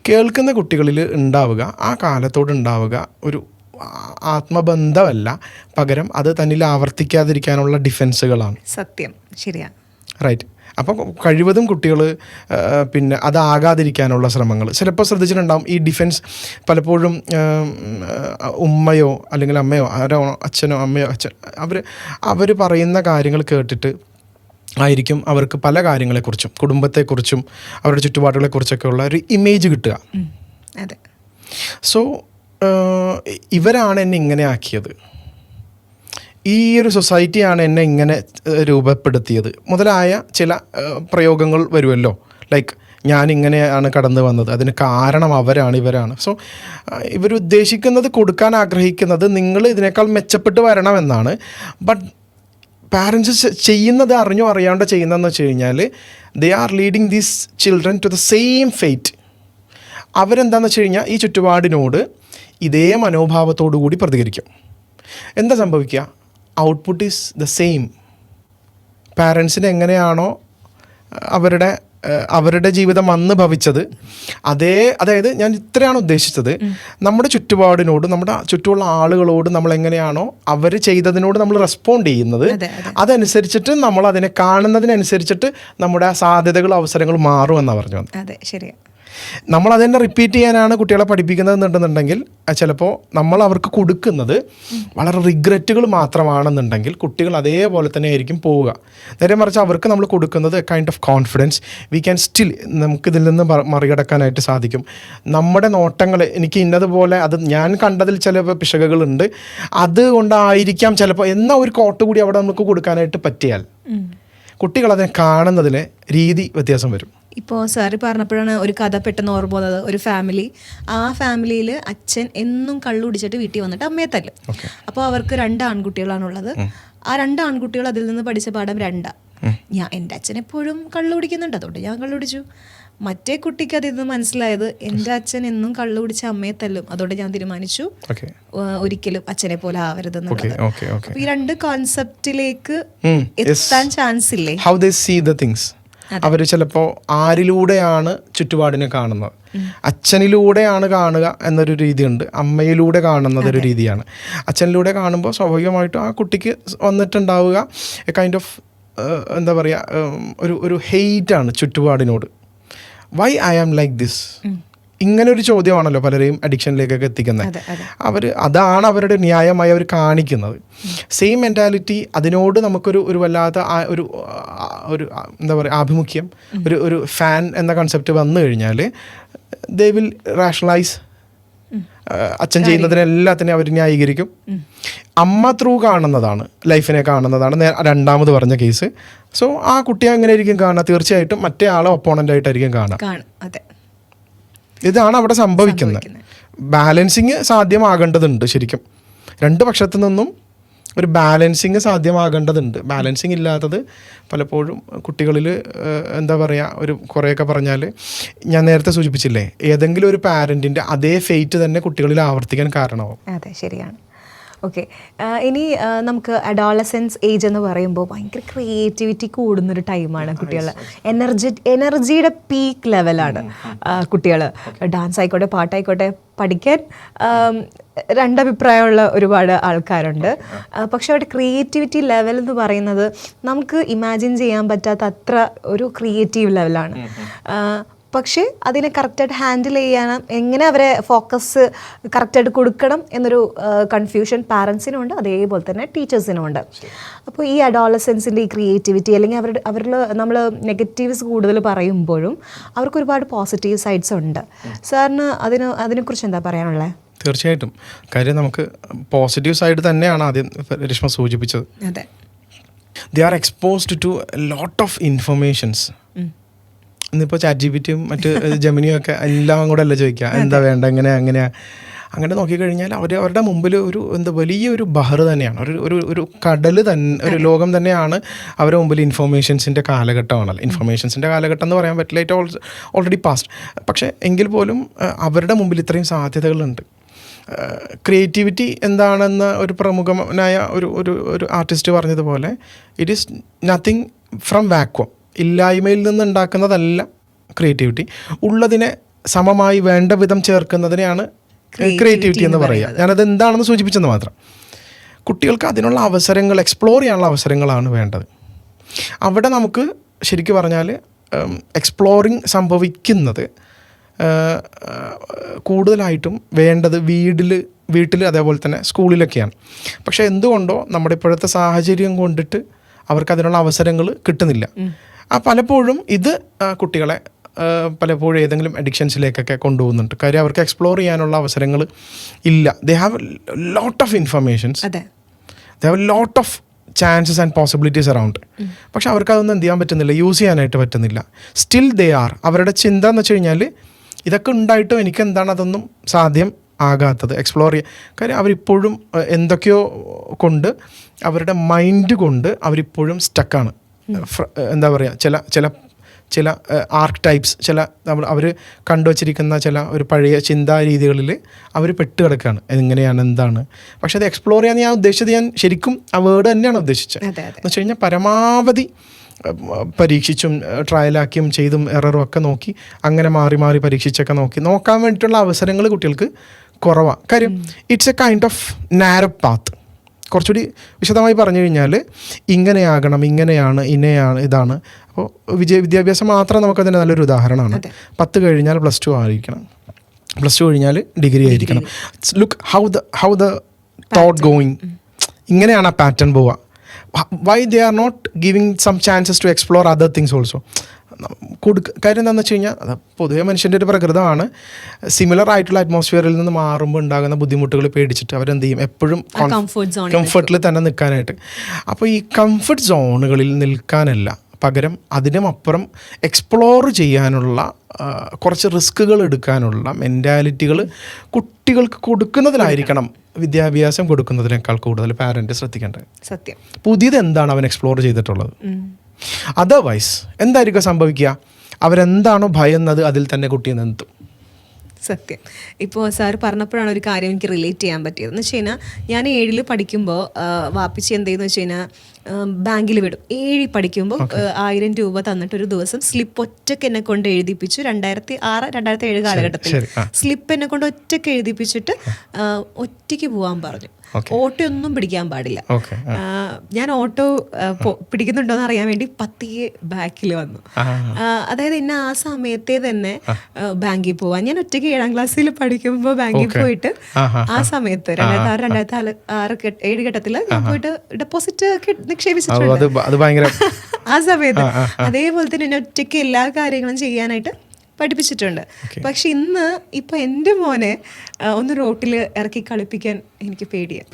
കേൾക്കുന്ന കുട്ടികളിൽ ഉണ്ടാവുക, ആ കാലത്തോട് ഉണ്ടാവുക ഒരു ആത്മബന്ധമല്ല, പകരം അത് തന്നിൽ ആവർത്തിക്കാതിരിക്കാനുള്ള ഡിഫെൻസുകളാണ്. സത്യം, ശരിയാ. റൈറ്റ്. അപ്പോൾ കഴിവതും കുട്ടികൾ പിന്നെ അതാകാതിരിക്കാനുള്ള ശ്രമങ്ങൾ ചിലപ്പോൾ ശ്രദ്ധിച്ചിട്ടുണ്ടാകും. ഈ ഡിഫെൻസ് പലപ്പോഴും ഉമ്മയോ അല്ലെങ്കിൽ അമ്മയോ ആരോ, അച്ഛനോ അമ്മയോ അവർ പറയുന്ന കാര്യങ്ങൾ കേട്ടിട്ട് ആയിരിക്കും അവർക്ക് പല കാര്യങ്ങളെക്കുറിച്ചും കുടുംബത്തെക്കുറിച്ചും അവരുടെ ചുറ്റുപാടുകളെക്കുറിച്ചൊക്കെ ഉള്ള ഒരു ഇമേജ് കിട്ടുക. സോ ഇവരാണ് എന്നെ ഇങ്ങനെ ആക്കിയത്, ഈ ഒരു സൊസൈറ്റിയാണ് എന്നെ ഇങ്ങനെ രൂപപ്പെടുത്തിയത് മുതലായ ചില പ്രയോഗങ്ങൾ വരുമല്ലോ. ലൈക്ക് ഞാനിങ്ങനെയാണ് കടന്നു വന്നത്, അതിന് കാരണം അവരാണ്, ഇവരാണ്. സോ ഇവരുദ്ദേശിക്കുന്നത്, കൊടുക്കാൻ ആഗ്രഹിക്കുന്നത് നിങ്ങൾ ഇതിനേക്കാൾ മെച്ചപ്പെട്ട് വരണമെന്നാണ്. ബട്ട് പാരൻസ് ചെയ്യുന്നത് അറിഞ്ഞോ അറിയാണ്ടോ ചെയ്യുന്നതെന്ന് വെച്ച് കഴിഞ്ഞാൽ they are leading these children to the same fate. അവരെന്താണെന്ന് വെച്ച് കഴിഞ്ഞാൽ ഈ ചുറ്റുപാടിനോട് ഇതേ മനോഭാവത്തോടു കൂടി പ്രതികരിക്കും. എന്താ സംഭവിക്കുക? Output is the same. പാരൻസിന് എങ്ങനെയാണോ അവരുടെ ജീവിതം അന്ന് ഭവിച്ചത് അതായത് ഞാൻ ഇത്രയാണ് ഉദ്ദേശിച്ചത്, നമ്മുടെ ചുറ്റുപാടിനോട്, നമ്മുടെ ചുറ്റുമുള്ള ആളുകളോട് നമ്മൾ എങ്ങനെയാണോ അവർ ചെയ്തതിനോട് നമ്മൾ റെസ്പോണ്ട് ചെയ്യുന്നത്, അതനുസരിച്ചിട്ട് നമ്മൾ അതിനെ കാണുന്നതിനനുസരിച്ചിട്ട് നമ്മുടെ സാധ്യതകളും അവസരങ്ങളും മാറുമെന്നാണ് പറഞ്ഞു വന്നത്. അതെ, ശരിയാണ്. നമ്മൾ അതിനെ റിപ്പീറ്റ് ചെയ്യാനാണ് കുട്ടികളെ പഠിപ്പിക്കുന്നതെന്നുണ്ടെന്നുണ്ടെങ്കിൽ ചിലപ്പോൾ നമ്മൾ അവർക്ക് കൊടുക്കുന്നത് വളരെ റിഗ്രറ്റുകൾ മാത്രമാണെന്നുണ്ടെങ്കിൽ കുട്ടികൾ അതേപോലെ തന്നെ ആയിരിക്കും പോവുക. നേരെ മറിച്ച് അവർക്ക് നമ്മൾ കൊടുക്കുന്നത് kind of confidence, we can still, നമുക്കിതിൽ നിന്ന് മറികടക്കാനായിട്ട് സാധിക്കും. നമ്മുടെ നോട്ടങ്ങൾ എനിക്ക് ഇന്നതുപോലെ, അത് ഞാൻ കണ്ടതിൽ ചില പിശകുകളുണ്ട്, അതുകൊണ്ടായിരിക്കാം ചിലപ്പോൾ എന്ന ഒരു കോട്ട് കൂടി അവിടെ നമുക്ക് കൊടുക്കാനായിട്ട് പറ്റിയാൽ കുട്ടികളതിനെ കാണുന്നതിലെ രീതി വ്യത്യാസം വരും. ഇപ്പോൾ സാറ് പറഞ്ഞപ്പോഴാണ് ഒരു കഥ പെട്ടെന്ന് ഓർമ്മ പോകുന്നത്. ഒരു ഫാമിലി, ആ ഫാമിലിയിൽ അച്ഛൻ എന്നും കള്ളു കുടിച്ചിട്ട് വീട്ടിൽ വന്നിട്ട് അമ്മയെ തല്ലും. അപ്പോൾ അവർക്ക് 2 ആൺകുട്ടികളാണുള്ളത്. ആ 2 ആൺകുട്ടികൾ അതിൽ നിന്ന് പഠിച്ച പാഠം 2. എൻ്റെ അച്ഛൻ എപ്പോഴും കള്ളു കുടിക്കുന്നുണ്ട്, അതുകൊണ്ട് ഞാൻ കള്ളു കുടിച്ചു. മറ്റേ കുട്ടിക്ക് അതിൽ നിന്ന് മനസ്സിലായത് എൻ്റെ അച്ഛൻ എന്നും കള്ളു കുടിച്ച അമ്മയെ തല്ലും, അതുകൊണ്ട് ഞാൻ തീരുമാനിച്ചു ഒരിക്കലും അച്ഛനെ പോലെ ആവരുതെന്നുള്ളത്. അപ്പോൾ ഈ 2 കോൺസെപ്റ്റിലേക്ക് എത്താൻ ചാൻസ് ഇല്ലേ? How they see the things. അവർ ചിലപ്പോൾ ആരിലൂടെയാണ് ചുറ്റുപാടിനെ കാണുന്നത്, അച്ഛനിലൂടെയാണ് കാണുക എന്നൊരു രീതിയുണ്ട്, അമ്മയിലൂടെ കാണുന്നത് ഒരു രീതിയാണ്. അച്ഛനിലൂടെ കാണുമ്പോൾ സ്വാഭാവികമായിട്ടും ആ കുട്ടിക്ക് വന്നിട്ടുണ്ടാവുക കൈൻഡ് ഓഫ് എന്താ പറയുക, ഒരു ഹെയ്റ്റാണ് ചുറ്റുപാടിനോട്. Why I am like this, ഇങ്ങനൊരു ചോദ്യമാണല്ലോ പലരെയും അഡിക്ഷനിലേക്കൊക്കെ എത്തിക്കുന്നത്. അതാണ് അവരുടെ ന്യായമായി അവർ കാണിക്കുന്നത്. സെയിം മെൻറ്റാലിറ്റി അതിനോട് നമുക്കൊരു വല്ലാത്ത ഒരു എന്താ പറയുക ആഭിമുഖ്യം, ഒരു ഫാൻ എന്ന കൺസെപ്റ്റ് വന്നു കഴിഞ്ഞാൽ ദേ വിൽ റാഷണലൈസ്. അച്ഛൻ ചെയ്യുന്നതിനെല്ലാത്തിനെയും അവർ ന്യായീകരിക്കും. അമ്മ ത്രൂ കാണുന്നതാണ്, ലൈഫിനെ കാണുന്നതാണ് രണ്ടാമത് പറഞ്ഞ കേസ്. സോ ആ കുട്ടിയെ എങ്ങനെ ആയിരിക്കും കാണുക? തീർച്ചയായിട്ടും മറ്റേ ആളെ ഒപ്പോണൻ്റ് ആയിട്ടായിരിക്കും കാണുക. ഇതാണ് അവിടെ സംഭവിക്കുന്നത്. ബാലൻസിങ് സാധ്യമാകേണ്ടതുണ്ട്. ശരിക്കും രണ്ട് പക്ഷത്തു നിന്നും ഒരു ബാലൻസിങ് സാധ്യമാകേണ്ടതുണ്ട്. ബാലൻസിങ് ഇല്ലാത്തത് പലപ്പോഴും കുട്ടികളിൽ എന്താ പറയുക, കുറേയൊക്കെ പറഞ്ഞാൽ ഞാൻ നേരത്തെ സൂചിപ്പിച്ചില്ലേ, ഏതെങ്കിലും ഒരു പാരൻറ്റിൻ്റെ അതേ ഫെയ്റ്റ് തന്നെ കുട്ടികളിൽ ആവർത്തിക്കാൻ കാരണമാവും. അതെ, ശരിയാണ്. ഓക്കെ, ഇനി നമുക്ക് അഡോളസെൻസ് ഏജ് എന്ന് പറയുമ്പോൾ ഭയങ്കര ക്രിയേറ്റിവിറ്റി കൂടുന്നൊരു ടൈമാണ് കുട്ടികൾ. എനർജിയുടെ പീക്ക് ലെവലാണ് കുട്ടികൾ. ഡാൻസ് ആയിക്കോട്ടെ, പാട്ടായിക്കോട്ടെ, പഠിക്കാൻ രണ്ടഭിപ്രായമുള്ള ഒരുപാട് ആൾക്കാരുണ്ട്. പക്ഷെ അവരുടെ ക്രിയേറ്റിവിറ്റി ലെവൽ എന്ന് പറയുന്നത് നമുക്ക് ഇമാജിൻ ചെയ്യാൻ പറ്റാത്ത അത്ര ഒരു ക്രിയേറ്റീവ് ലെവലാണ്. പക്ഷേ അതിനെ കറക്റ്റായിട്ട് ഹാൻഡിൽ ചെയ്യാനും എങ്ങനെ അവരെ ഫോക്കസ് കറക്റ്റായിട്ട് കൊടുക്കണം എന്നൊരു കൺഫ്യൂഷൻ പാരൻസിനുണ്ട്, അതേപോലെ തന്നെ ടീച്ചേഴ്സിനുമുണ്ട്. അപ്പോൾ ഈ അഡോളസെൻസിൻ്റെ ഈ ക്രിയേറ്റിവിറ്റി അല്ലെങ്കിൽ അവരിൽ നമ്മൾ നെഗറ്റീവ്സ് കൂടുതൽ പറയുമ്പോഴും അവർക്ക് ഒരുപാട് പോസിറ്റീവ് സൈഡ്സ് ഉണ്ട്. സാറിന് അതിനെക്കുറിച്ച് എന്താ പറയാനുള്ളത്? തീർച്ചയായിട്ടും. കാര്യം നമുക്ക് പോസിറ്റീവ് സൈഡ് തന്നെയാണ് ആദ്യം രശ്മ സൂചിപ്പിച്ചത്. അതെ, they are exposed to lot of informations. ഇന്നിപ്പോൾ ChatGPT മറ്റ് ജെമിനിയും ഒക്കെ എല്ലാം കൂടെ അല്ല ചോദിക്കുക എന്താ വേണ്ട, അങ്ങനെ നോക്കിക്കഴിഞ്ഞാൽ അവരുടെ മുമ്പിൽ വലിയൊരു ബഹർ തന്നെയാണ്, ഒരു കടൽ തന്നെ, ഒരു ലോകം തന്നെയാണ് അവരുടെ മുമ്പിൽ. ഇൻഫർമേഷൻസിൻ്റെ കാലഘട്ടമാണല്ലോ. ഇൻഫർമേഷൻസിൻ്റെ കാലഘട്ടം എന്ന് പറയാൻ പറ്റില്ല, ഇറ്റ് ഓൾറെഡി പാസ്റ്റ്. പക്ഷേ എങ്കിൽ പോലും അവരുടെ മുമ്പിൽ ഇത്രയും സാധ്യതകളുണ്ട്. ക്രിയേറ്റിവിറ്റി എന്താണെന്ന് ഒരു പ്രമുഖനായ ഒരു ആർട്ടിസ്റ്റ് പറഞ്ഞതുപോലെ, it is nothing from vacuum. ഇല്ലായ്മയിൽ നിന്നുണ്ടാക്കുന്നതല്ല ക്രിയേറ്റിവിറ്റി, ഉള്ളതിനെ സമമായി വേണ്ട വിധം ചേർക്കുന്നതിനെയാണ് ക്രിയേറ്റിവിറ്റി എന്ന് പറയുക. ഞാനത് എന്താണെന്ന് സൂചിപ്പിച്ചെന്ന് മാത്രം. കുട്ടികൾക്ക് അതിനുള്ള അവസരങ്ങൾ, എക്സ്പ്ലോർ ചെയ്യാനുള്ള അവസരങ്ങളാണ് വേണ്ടത്. അവിടെ നമുക്ക് ശരിക്കും പറഞ്ഞാൽ എക്സ്പ്ലോറിങ് സംഭവിക്കുന്നത് കൂടുതലായിട്ടും വേണ്ടത് വീട്ടിൽ അതേപോലെ തന്നെ സ്കൂളിലൊക്കെയാണ്. പക്ഷേ എന്തുകൊണ്ടോ നമ്മുടെ ഇപ്പോഴത്തെ സാഹചര്യം കൊണ്ടിട്ട് അവർക്ക് അതിനുള്ള അവസരങ്ങൾ കിട്ടുന്നില്ല. പലപ്പോഴും ഇത് കുട്ടികളെ പലപ്പോഴും ഏതെങ്കിലും അഡിക്ഷൻസിലേക്കൊക്കെ കൊണ്ടുപോകുന്നുണ്ട്. കാര്യം അവർക്ക് എക്സ്പ്ലോർ ചെയ്യാനുള്ള അവസരങ്ങൾ ഇല്ല. They have lot of informations, they have lot of chances and possibilities around. പക്ഷെ അവർക്ക് അതൊന്നും എന്ത് ചെയ്യാൻ പറ്റുന്നില്ല, യൂസ് ചെയ്യാനായിട്ട് പറ്റുന്നില്ല. സ്റ്റിൽ ദേ ആർ, അവരുടെ ചിന്ത എന്ന് വെച്ച് കഴിഞ്ഞാൽ ഇതൊക്കെ ഉണ്ടായിട്ടും എനിക്ക് എന്താണ് അതൊന്നും സാധ്യം ആകാത്തത്, എക്സ്പ്ലോർ ചെയ്യാൻ. കാര്യം അവരിപ്പോഴും എന്തൊക്കെയോ കൊണ്ട്, അവരുടെ മൈൻഡ് കൊണ്ട് അവരിപ്പോഴും സ്റ്റക്കാണ്. എന്താ പറയുക, ചില ആർക്ക് ടൈപ്സ്, അവർ കണ്ടുവച്ചിരിക്കുന്ന ഒരു പഴയ ചിന്താ രീതികളിൽ അവർ പെട്ട് കിടക്കുകയാണ്. എങ്ങനെയാണ്, എന്താണ്. പക്ഷെ അത് എക്സ്പ്ലോർ ചെയ്യാൻ ഞാൻ ഉദ്ദേശിച്ചത്, ഞാൻ ശരിക്കും ആ വേർഡ് തന്നെയാണ് ഉദ്ദേശിച്ചത്. എന്ന് വെച്ച് കഴിഞ്ഞാൽ പരമാവധി പരീക്ഷിച്ചും ട്രയലാക്കിയും ചെയ്തും എററും ഒക്കെ നോക്കി, അങ്ങനെ മാറി മാറി പരീക്ഷിച്ചൊക്കെ നോക്കാൻ വേണ്ടിയിട്ടുള്ള അവസരങ്ങൾ കുട്ടികൾക്ക് കുറവാണ്. കാര്യം it's a kind of narrow path. കുറച്ചുകൂടി വിശദമായി പറഞ്ഞു കഴിഞ്ഞാൽ ഇങ്ങനെയാകണം, ഇങ്ങനെയാണ്, ഇതാണ്. അപ്പോൾ വിദ്യാഭ്യാസം മാത്രം നമുക്കതിൻ്റെ നല്ലൊരു ഉദാഹരണമാണ്. 10 കഴിഞ്ഞാൽ +2 ആയിരിക്കണം, +2 കഴിഞ്ഞാൽ ഡിഗ്രി ആയിരിക്കണം. Look how the thought going. ഇങ്ങനെയാണ് ആ പാറ്റേൺ പോവുക. Why they are not giving some chances to explore other things also. കാര്യം എന്താണെന്ന് വെച്ച് കഴിഞ്ഞാൽ അത് പൊതുവെ മനുഷ്യൻ്റെ ഒരു പ്രകൃതമാണ്. സിമിലർ ആയിട്ടുള്ള അറ്റ്മോസ്ഫിയറിൽ നിന്ന് മാറുമ്പോൾ ഉണ്ടാകുന്ന ബുദ്ധിമുട്ടുകൾ പേടിച്ചിട്ട് അവരെന്ത് ചെയ്യും, എപ്പോഴും കംഫർട്ടിൽ തന്നെ നിൽക്കാനായിട്ട്. അപ്പോൾ ഈ കംഫർട്ട് സോണുകളിൽ നിൽക്കാനല്ല, പകരം അതിനുമപ്പുറം എക്സ്പ്ലോർ ചെയ്യാനുള്ള കുറച്ച് റിസ്കുകൾ എടുക്കാനുള്ള മെൻറ്റാലിറ്റികൾ കുട്ടികൾക്ക് കൊടുക്കുന്നതിലായിരിക്കണം വിദ്യാഭ്യാസം കൊടുക്കുന്നതിനേക്കാൾ കൂടുതൽ പാരൻറ്റ് ശ്രദ്ധിക്കേണ്ടത്. സത്യം. പുതിയത് എന്താണ് അവൻ എക്സ്പ്ലോർ ചെയ്തിട്ടുള്ളത്. അതർവൈസ് എന്തായിരിക്കും സംഭവിക്കുക, അവരെന്താണോ ഭയന്നത് അതിൽ തന്നെ കുട്ടിയെ നിർത്തും. സത്യം. ഇപ്പോൾ സാർ പറഞ്ഞപ്പോഴാണ് ഒരു കാര്യം എനിക്ക് റിലേറ്റ് ചെയ്യാൻ പറ്റിയത്. എന്ന് വെച്ച് കഴിഞ്ഞാൽ ഞാൻ 7ൽ പഠിക്കുമ്പോൾ വാപ്പിച്ചി എന്തെന്ന് വെച്ച് കഴിഞ്ഞാൽ ബാങ്കിൽ വിടും. 7ൽ പഠിക്കുമ്പോൾ 1000 രൂപ തന്നിട്ട് ഒരു ദിവസം സ്ലിപ്പ് ഒറ്റയ്ക്ക് എന്നെ കൊണ്ട് എഴുതിപ്പിച്ചു. 2006-2007 കാലഘട്ടത്തിൽ സ്ലിപ്പ് എന്നെ കൊണ്ട് ഒറ്റയ്ക്ക് എഴുതിപ്പിച്ചിട്ട് ഒറ്റയ്ക്ക് പോകാൻ പറഞ്ഞു. ഓട്ടോ ഒന്നും പിടിക്കാൻ പാടില്ല. ഞാൻ ഓട്ടോ പിടിക്കുന്നുണ്ടോ എന്ന് അറിയാൻ വേണ്ടി പതിയെ ബാക്കിൽ വന്നു. അതായത് എന്നെ ആ സമയത്തെ തന്നെ ബാങ്കിൽ പോവാൻ, ഞാൻ ഒറ്റയ്ക്ക് 7ാം ക്ലാസ്സിൽ പഠിക്കുമ്പോൾ ബാങ്കിൽ പോയിട്ട് ആ സമയത്ത് 2006-2007 ഘട്ടത്തിൽ ഞാൻ പോയിട്ട് ഡെപ്പോസിറ്റ് നിക്ഷേപിച്ചിട്ടുണ്ട് ആ സമയത്ത്. അതേപോലെ തന്നെ എന്നെ ഒറ്റയ്ക്ക് എല്ലാ കാര്യങ്ങളും ചെയ്യാനായിട്ട് പഠിപ്പിച്ചിട്ടുണ്ട്. പക്ഷെ ഇപ്പൊ എൻ്റെ മോനെ ഒന്ന് റോട്ടിൽ ഇറക്കി കളിപ്പിക്കാൻ എനിക്ക് പേടിയാണ്.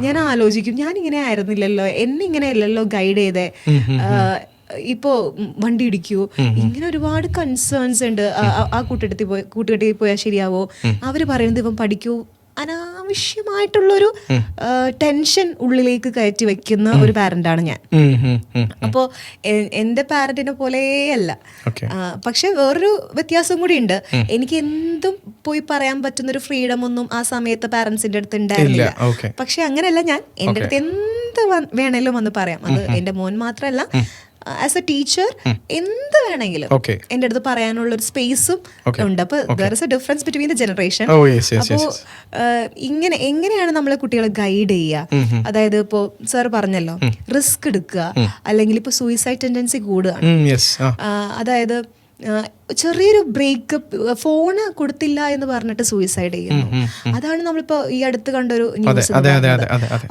ഞാൻ ആലോചിക്കും, ഞാൻ ഇങ്ങനെ ആയിരുന്നില്ലല്ലോ, എന്നെ ഇങ്ങനെ അല്ലല്ലോ ഗൈഡ് ചെയ്തേ, ഇപ്പോ വണ്ടി ഇടിക്കൂ, ഇങ്ങനെ ഒരുപാട് കൺസേൺസ് ഉണ്ട്. ആ കൂട്ടുകെട്ടിൽ പോയാൽ ശരിയാവോ, അവര് പറയുന്നത് ഇപ്പം പഠിക്കൂ, അനാവശ്യമായിട്ടുള്ളൊരു ടെൻഷൻ ഉള്ളിലേക്ക് കയറ്റി വെക്കുന്ന ഒരു പാരന്റാണ് ഞാൻ. അപ്പോൾ എൻ്റെ പാരന്റിനെ പോലെയല്ല. പക്ഷെ വേറൊരു വ്യത്യാസം കൂടി ഉണ്ട്, എനിക്ക് എന്തും പോയി പറയാൻ പറ്റുന്നൊരു ഫ്രീഡം ഒന്നും ആ സമയത്ത് പാരന്റ്സിന്റെ അടുത്ത് ഉണ്ടായിരുന്നില്ല. പക്ഷെ അങ്ങനെയല്ല, ഞാൻ എൻ്റെ അടുത്ത് എന്ത് വേണേലും വന്ന് പറയാം. അത് എൻ്റെ മോൻ മാത്രമല്ല, ആസ് എ ടീച്ചർ എന്ത് വേണമെങ്കിലും എൻ്റെ അടുത്ത് പറയാനുള്ള ഒരു സ്പേസും ഉണ്ട്. അപ്പൊ there is A difference between the generation. അപ്പോ എങ്ങനെയാണ് നമ്മളെ കുട്ടികളെ ഗൈഡ് ചെയ്യുക? അതായത് ഇപ്പോ സാർ പറഞ്ഞല്ലോ, റിസ്ക് എടുക്കുക, അല്ലെങ്കിൽ ഇപ്പൊ സൂയിസൈഡ് ടെൻഡൻസി കൂടുകയാണ്. അതായത് ചെറിയൊരു ബ്രേക്കപ്പ്, ഫോണ് കൊടുത്തില്ല എന്ന് പറഞ്ഞിട്ട് സൂയിസൈഡ് ചെയ്യുന്നു. അതാണ് നമ്മളിപ്പോ ഈ അടുത്ത് കണ്ടൊരു ന്യൂസ്.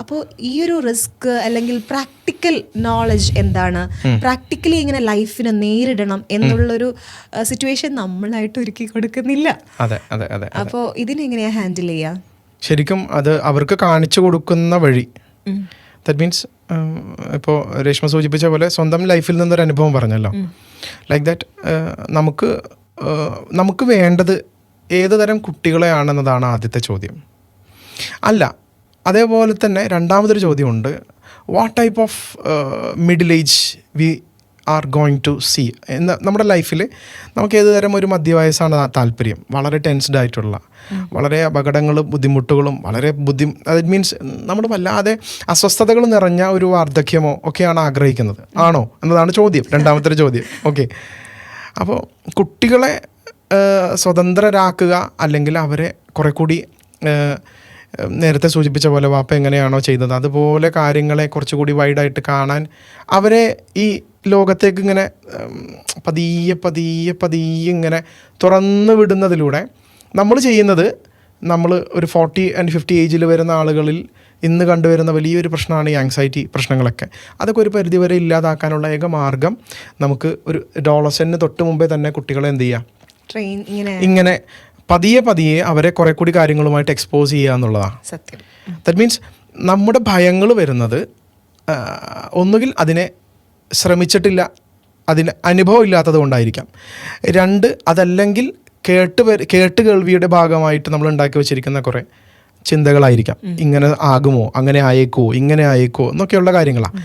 അപ്പോൾ ഈ ഒരു റിസ്ക് അല്ലെങ്കിൽ പ്രാക്ടിക്കൽ നോളജ് എന്താണ്, പ്രാക്ടിക്കലി ഇങ്ങനെ ലൈഫിനെ നേരിടണം എന്നുള്ളൊരു സിറ്റുവേഷൻ നമ്മളായിട്ട് ഒരുക്കി കൊടുക്കുന്നില്ല. അപ്പോൾ ഇതിനെങ്ങനെയാ ഹാൻഡിൽ ചെയ്യാ? ശരിക്കും അത് അവർക്ക് കാണിച്ചു കൊടുക്കുന്ന വഴി, ദാറ്റ് മീൻസ് ഇപ്പോൾ രേഷ്മ സൂചിപ്പിച്ച പോലെ സ്വന്തം ലൈഫിൽ നിന്നൊരു അനുഭവം പറഞ്ഞല്ലോ, ലൈക്ക് ദാറ്റ് നമുക്ക് വേണ്ടത് ഏത് തരം കുട്ടികളെയാണെന്നതാണ് ആദ്യത്തെ ചോദ്യം. അല്ല, അതേപോലെ തന്നെ രണ്ടാമതൊരു ചോദ്യമുണ്ട്, what type of middle age we are going to see. നമ്മുടെ ലൈഫിൽ നമുക്ക് ഏത് തരം ഒരു മധ്യവയസ്സാണ് താല്പര്യം, വളരെ ടെൻസ്ഡ് ആയിട്ടുള്ള, വളരെ അപകടങ്ങളും ബുദ്ധിമുട്ടുകളും വളരെ അത് മീൻസ് നമ്മൾ വല്ലാതെ അസ്വസ്ഥതകൾ നിറഞ്ഞ ഒരു വാർദ്ധക്യമോ ഒക്കെയാണ് ആഗ്രഹിക്കുന്നത്, ആണോ എന്നതാണ് ചോദ്യം, രണ്ടാമത്തെ ചോദ്യം. ഓക്കെ, അപ്പോൾ കുട്ടികളെ സ്വതന്ത്രരാക്കുക, അല്ലെങ്കിൽ അവരെ കുറെ കൂടി നേരത്തെ സൂചിപ്പിച്ച പോലെ വാപ്പ എങ്ങനെയാണോ ചെയ്തത് അതുപോലെ കാര്യങ്ങളെ കുറച്ചുകൂടി വൈഡായിട്ട് കാണാൻ, അവരെ ഈ ലോകത്തേക്ക് ഇങ്ങനെ പതിയെ പതിയെ പതിയെ ഇങ്ങനെ തുറന്നു വിടുന്നതിലൂടെ നമ്മൾ ചെയ്യുന്നത്, നമ്മൾ ഒരു 40 and 50 ഏജിൽ വരുന്ന ആളുകളിൽ ഇന്ന് കണ്ടുവരുന്ന വലിയൊരു പ്രശ്നമാണ് ഈ ആങ്സൈറ്റി പ്രശ്നങ്ങളൊക്കെ. അതൊക്കെ ഒരു പരിധിവരെ ഇല്ലാതാക്കാനുള്ള ഏക മാർഗം നമുക്ക് ഒരു അഡോളസെന്റിന് തൊട്ട് മുമ്പേ തന്നെ കുട്ടികളെ എന്ത് ചെയ്യാം, ഇങ്ങനെ പതിയെ പതിയെ അവരെ കുറെ കൂടി കാര്യങ്ങളുമായിട്ട് എക്സ്പോസ് ചെയ്യുക എന്നുള്ളതാണ്. ദാറ്റ് മീൻസ് നമ്മുടെ ഭയങ്ങൾ വരുന്നത് ഒന്നുകിൽ അതിനെ ശ്രമിച്ചിട്ടില്ല, അതിന് അനുഭവം ഇല്ലാത്തത് കൊണ്ടായിരിക്കാം. 2, അതല്ലെങ്കിൽ കേട്ട് കേൾവിയുടെ ഭാഗമായിട്ട് നമ്മൾ ഉണ്ടാക്കി വെച്ചിരിക്കുന്ന കുറേ ചിന്തകളായിരിക്കാം. ഇങ്ങനെ ആകുമോ, അങ്ങനെ ആയേക്കോ, ഇങ്ങനെ ആയേക്കോ എന്നൊക്കെയുള്ള കാര്യങ്ങളാണ്.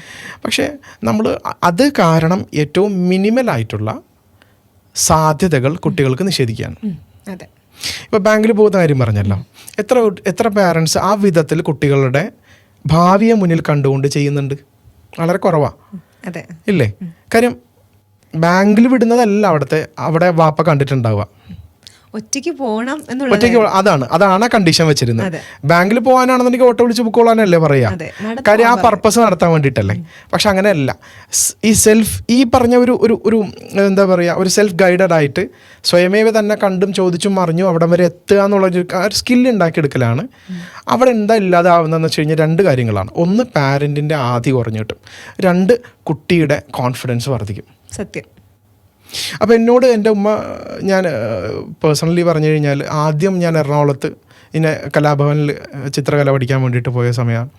പക്ഷേ നമ്മൾ അത് കാരണം ഏറ്റവും മിനിമലായിട്ടുള്ള സാധ്യതകൾ കുട്ടികൾക്ക് നിഷേധിക്കുകയാണ്. ഇപ്പോൾ ബാങ്കിൽ പോകുന്ന കാര്യം പറഞ്ഞല്ലോ, എത്ര പാരൻസ് ആ വിധത്തിൽ കുട്ടികളുടെ ഭാവിയെ മുന്നിൽ കണ്ടുകൊണ്ട് ചെയ്യുന്നുണ്ട്? വളരെ കുറവാണ്, ഇല്ലേ? കാര്യം ബാങ്കിൽ വിടുന്നതല്ല അവിടെ വാപ്പ കണ്ടിട്ടുണ്ടാവുക, ഒറ്റയ്ക്ക് പോകണം അതാണ് കണ്ടീഷൻ വെച്ചിരുന്നത്. ബാങ്കിൽ പോകാനാണെന്നുണ്ടെങ്കിൽ ഓട്ടോ വിളിച്ച് പൊക്കോളാനല്ലേ പറയാ, കാര്യം ആ പർപ്പസ് നടത്താൻ വേണ്ടിയിട്ടല്ലേ. പക്ഷെ അങ്ങനെയല്ല, ഈ പറഞ്ഞ ഒരു എന്താ പറയുക, ഒരു സെൽഫ് ഗൈഡഡ് ആയിട്ട് സ്വയമേവ തന്നെ കണ്ടും ചോദിച്ചും അറിഞ്ഞും അവിടെ വരെ എത്തുക എന്നുള്ളൊരു സ്കില്ല് ഉണ്ടാക്കിയെടുക്കലാണ്. അവിടെ എന്താ ഇല്ലാതാവുന്നതെന്ന് വെച്ച് കഴിഞ്ഞാൽ 2 കാര്യങ്ങളാണ്. ഒന്ന്, പാരൻറ്റിൻ്റെ ആദി കുറഞ്ഞു കിട്ടും. 2, കുട്ടിയുടെ കോൺഫിഡൻസ് വർദ്ധിക്കും. സത്യം. അപ്പോൾ എന്നോട് എൻ്റെ ഉമ്മ, ഞാൻ പേഴ്സണലി പറഞ്ഞു കഴിഞ്ഞാൽ, ആദ്യം ഞാൻ എറണാകുളത്ത് ഇങ്ങനെ കലാഭവനിൽ ചിത്രകല പഠിക്കാൻ വേണ്ടിയിട്ട് പോയ സമയമാണ്.